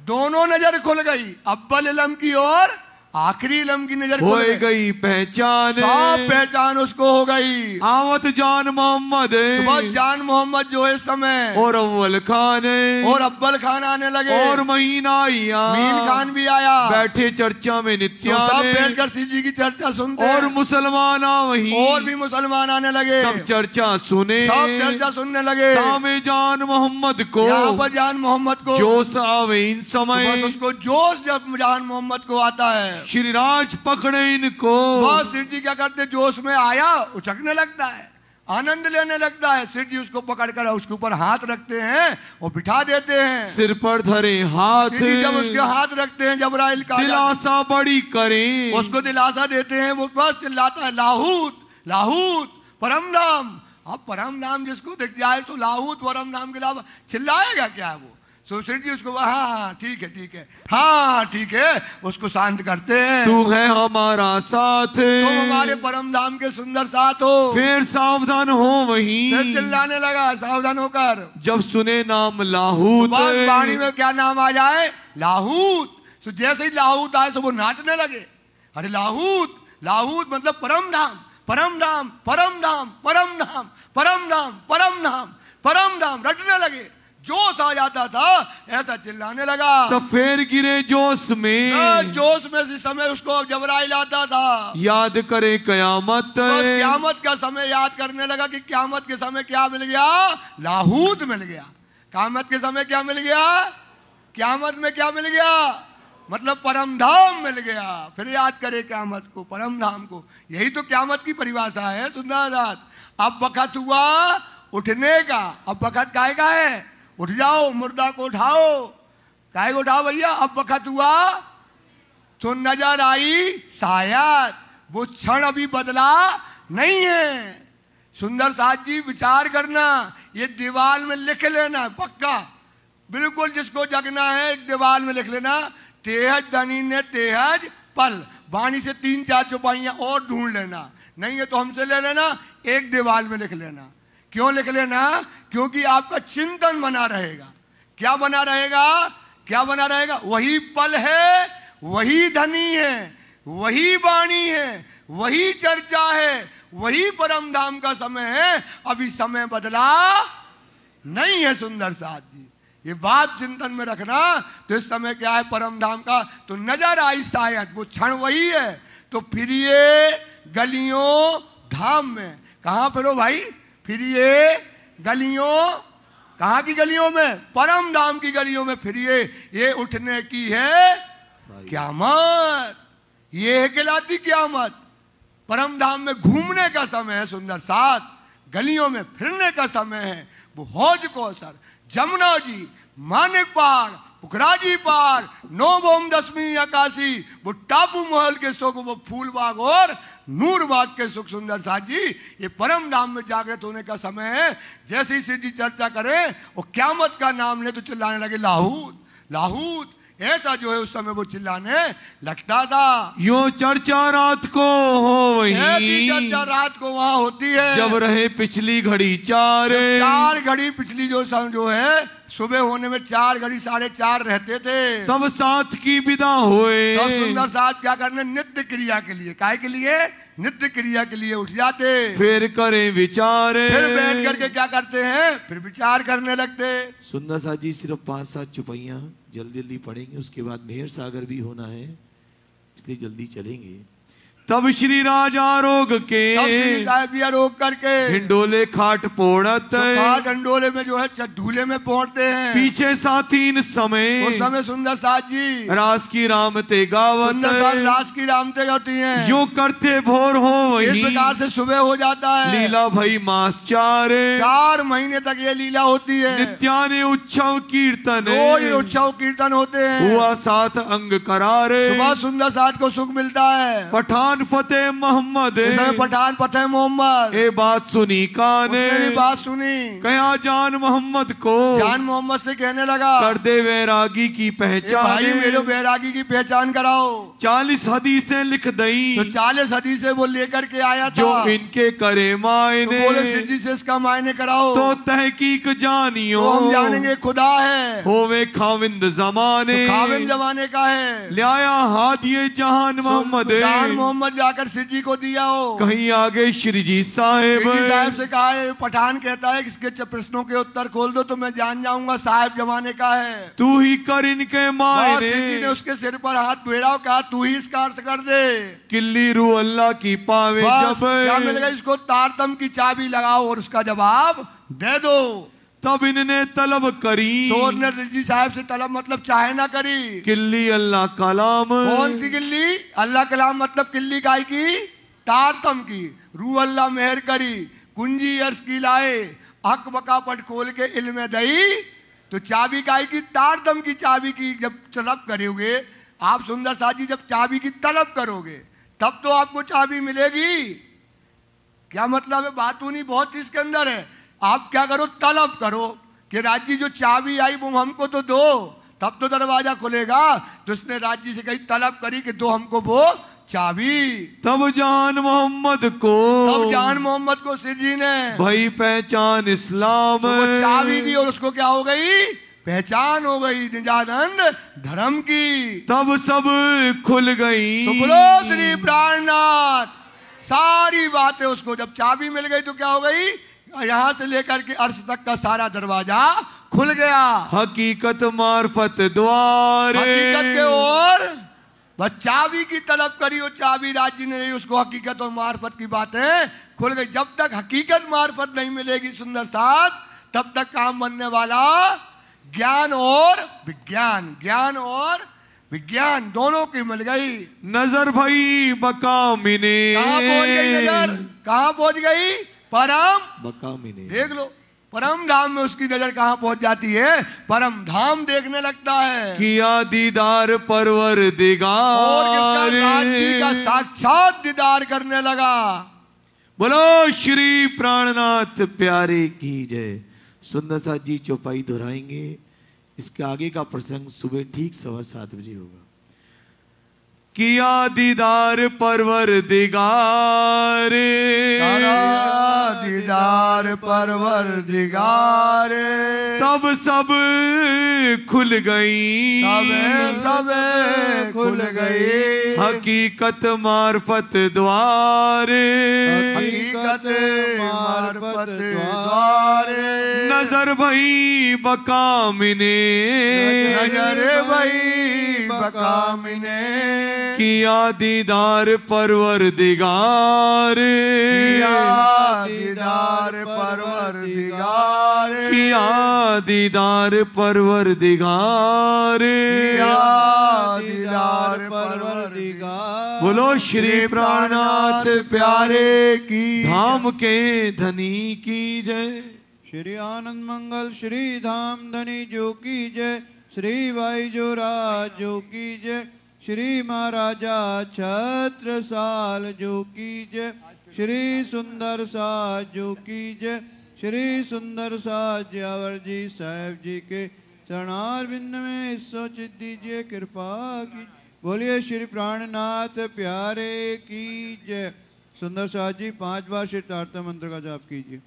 दोनों नजर खुल गई, अव्वल इल्म की और आखिरी इल्म की नजर हो गई पहचान, सब पहचान उसको हो गई। आवत जान मोहम्मद, बस जान मोहम्मद जो है इस समय, और अव्वल खान, और अव्वल खान आने लगे, और महीना आया, मीन खान भी आया। बैठे चर्चा में नित्या, सब बैठकर शिव जी की चर्चा सुनते, और मुसलमान वही, और भी मुसलमान आने लगे, सब चर्चा सुने, सब चर्चा सुनने लगे। सामे जान मोहम्मद को, यहाँ पर जान मोहम्मद को जोश आवे इन समय, बस उसको जोश जब जान मोहम्मद को आता है, श्री राज पकड़े इनको। बस शिव जी क्या करते, जोश में आया उछकने लगता है, आनंद लेने लगता है। शिव जी उसको पकड़कर उसके ऊपर हाथ रखते हैं और बिठा देते हैं, सिर पर धरे हाथ, जब उसके हाथ रखते हैं जबराइल का, दिलासा बड़ी करें, उसको दिलासा देते हैं। वो बस चिल्लाता है लाहूत लाहूत परम नाम। अब परम नाम जिसको दिख जाए तो लाहूत परम नाम के अलावा चिल्लाएगा क्या वो? तो शिव जी उसको हाँ ठीक है ठीक है, हाँ ठीक है, उसको शांत करते हैं। तू है हमारा साथ, तुम हमारे परम धाम के सुंदर साथ हो। फिर सावधान हो वहीं, फिर चिल्लाने लगा सावधान होकर, जब सुने नाम लाहूत, वाणी में क्या नाम आ जाए? लाहूत। तो जैसे ही लाहूत आए तो वो नाचने लगे, अरे लाहूत लाहूत मतलब परम धाम परम धाम परम धाम परम धाम परम धाम परम धाम परम धाम, रटने लगे। जोश आ जाता था, ऐसा चिल्लाने लगा। तब फिर गिरे जोश में, जोश में इस समय उसको जबराइल आता था, याद करे कयामत, क्यामत का समय याद करने लगा कि क्यामत के समय क्या मिल गया? लाहूत मिल गया। क्यामत के समय क्या मिल गया? क्यामत में क्या मिल गया? मतलब परम धाम मिल गया। फिर याद करे क्यामत को, परम धाम को। यही तो क्यामत की परिभाषा है सुंदरदास। अब वक्त हुआ उठने का, अब वक्त काहे का है? उठ जाओ, मुर्दा को उठाओ। काहे को उठाओ भैया? अब वक्त हुआ तो नजर आई शायद, वो क्षण अभी बदला नहीं है। सुंदर साथ जी विचार करना, ये दीवार में लिख लेना पक्का, बिल्कुल जिसको जगना है दीवार में लिख लेना। तेहज धनी ने तेहज पल, वाणी से 3-4 चौपाइयां और ढूंढ लेना, नहीं है तो हमसे ले लेना, एक दीवार में लिख लेना। क्यों लिख लेना? क्योंकि आपका चिंतन बना रहेगा। क्या बना रहेगा? क्या बना रहेगा? वही पल है, वही धनी है, वही वाणी है, वही चर्चा है, वही परम धाम का समय है। अभी समय बदला नहीं है सुंदर साथ जी, ये बात चिंतन में रखना। तो इस समय क्या है परम धाम का? तो नजर आई शायद, वो क्षण वही है। तो फिरिए गलियों धाम में, कहां फिरो भाई? फिरिए गलियों, कहां की गलियों में? परम धाम की गलियों में फिरिए। ये उठने की है क्यामत, ये है कहलाती क्यामत। परम धाम में घूमने का समय है सुंदर साथ, गलियों में फिरने का समय है। वो हौज कौसर, जमुना जी, मानिक पहाड़, पुखराजी पहाड़, 9 भौम 10वीं आकाशी, वो टापू महल के सुख, वो फूल बाग और नूर बाग के सुख। सुंदर साथ जी, ये परम धाम में जागृत होने का समय है। जैसे ही सिद्धि चर्चा करें और क्यामत का नाम ले तो चिल्लाने लगे लाहूत लाहूत। ऐसा जो है उस समय वो चिल्लाने लगता था। यो चर्चा रात को हो वही, ऐसी चर्चा रात को वहां होती है जब रहे पिछली घड़ी 4 घड़ी पिछली जो है सुबह होने में 4 घड़ी 4:30 रहते थे। तब साथ की विदा हुए, तब सुंदर साथ क्या करने? नित्य क्रिया के लिए, काहे के लिए? नित्य क्रिया के लिए उठ जाते। फिर करें विचार, फिर बैठ करके क्या करते हैं? फिर विचार करने लगते। सुंदर साथ जी सिर्फ 5-7 चौपाइयां जल्दी जल्दी पढ़ेंगे, उसके बाद मेहर सागर भी होना है, इसलिए जल्दी चलेंगे। तब श्री राजा रोग के, साहब भी रोग करके हिंडोले खाट पोड़त, खाट हिंडोले में जो है चूल्हे में पोड़ते हैं। पीछे साथीन समय, उस समय सुंदर साथ जी रास की रामते गावत, रास की रामते गाती हैं। जो करते भोर हो वही, इस प्रकार से सुबह हो जाता है। लीला भई मास 4 महीने तक ये लीला होती है। नित्याने उत्सव कीर्तन, उत्सव कीर्तन होते हैं। हुआ 7 अंग करारे, सुबह सुंदर साथ को सुख मिलता है। पठान पठान फतेह मोहम्मद, पठान फतेह मोहम्मद, ये बात सुनी काने, बात सुनी, कहा जान मोहम्मद को, जान मोहम्मद से कहने लगा कर दे वैरागी की पहचान, भाई मेरे वैरागी की पहचान कराओ। 40 हदीसें लिख दई, तो 40 हदीसें वो लेकर के आया था, जो इनके करे मायने, तो बोले सिद्ध जी से इसका मायने कराओ। तो तहकीक जानियो, तो हम जानेंगे खुदा है, होवे खाविंद जमाने, तो खाविंद जमाने का है। ले आया हादिये जहान मोहम्मद, जान मोहम्मद जाकर सिद्ध जी को दिया हो। कहीं आगे श्री जी साहेब से कहा है, पठान कहता है इसके प्रश्नों के उत्तर खोल दो तो मैं जान जाऊंगा साहब जमाने का है। तू ही कर इनके मायने, ने उसके सिर पर हाथ फेरा, कहा तू ही इसका अर्थ कर दे। किल्ली रू अल्लाह की पावे, जब क्या मिल गया इसको तारतम की चाबी लगाओ और उसका जवाब दे दो। तब इन्होंने तलब करी, तो ने रिजी साहब से तलब मतलब चाहे ना करी, किल्ली अल्लाह कलाम। कौन सी किल्ली? अल्लाह कलाम मतलब किल्ली गाय की तारतम की। रू अल्लाह मेहर करी, कुंजी अर्श की लाए, हक बका पट खोल के इल्म दई। तो चाबी गाय की तारतम की चाबी की जब तलब करोगे आप सुंदर सा जी, जब चाबी की तलब करोगे तब तो आपको चाबी मिलेगी। क्या मतलब है? बातूनी बहुत इसके अंदर है। आप क्या करो, तलब करो कि राज्य जो चाबी आई वो हमको तो दो, तब तो दरवाजा खुलेगा। तो उसने राज्य से कही तलब करी कि दो हमको वो चाबी। तब जान मोहम्मद को, तब जान मोहम्मद को सिद्ध जी ने भाई पहचान इस्लाम, तो वो चाबी दी और उसको क्या हो गई? पहचान हो गई निजानंद धर्म की। तब सब खुल गई। तो बोलो श्री प्राणनाथ, सारी बातें उसको जब चाबी मिल गई तो क्या हो गई? यहाँ से लेकर के अर्श तक का सारा दरवाजा खुल गया। हकीकत मार्फत द्वार, हकीकत के ओर बस चाबी की तलब करी और चाबी राज्य ने नहीं, उसको हकीकत और मार्फत की बातें खुल गई। जब तक हकीकत मार्फत नहीं मिलेगी सुंदर साथ, तब तक काम बनने वाला ज्ञान और विज्ञान, ज्ञान और विज्ञान दोनों की मिल गई। नजर भई बकामिने, कहाँ पहुंच गई नजर? कहाँ पहुंच गई? परम बकामिने। देख लो परम धाम में उसकी नजर कहाँ पहुंच जाती है? परम धाम देखने लगता है। किया दीदार परवरदिगार, और किसका? राज्य का साक्षात दीदार करने लगा। बोलो श्री प्राणनाथ प्यारे की जय। सुंदर साथ जी चौपाई दोहराएंगे। इसके आगे का प्रसंग सुबह ठीक 7:15 बजे होगा। किया दीदार परवरदिगार, दीदार परवरदिगार, तब सब खुल गई, सब खुल गई। हकीकत मार्फत द्वार, हकीकत मार्फत द्वार। नजर भई बकामिने, नजर भई बकामिने। किया दीदार परवरदिगार, दीदार परवरदिगार, किया दीदार परवरदिगार, दीदार परवरदिगार। बोलो श्री प्राणनाथ प्यारे की धाम के धनी की जय। श्री आनंद मंगल श्री धाम धनी जो की जय। श्री भाई जो राज जो की जय। श्री महाराजा छत्रसाल जो की जय। श्री सुंदर साज जो की जय। श्री सुंदर साज ज्यावर जी साहेब जी के चरणार बिंद में सोचित दीजिए कृपा की। बोलिए श्री प्राणनाथ प्यारे की जय। सुंदर साज जी 5 बार श्री तारतम मंत्र का जाप कीजिए।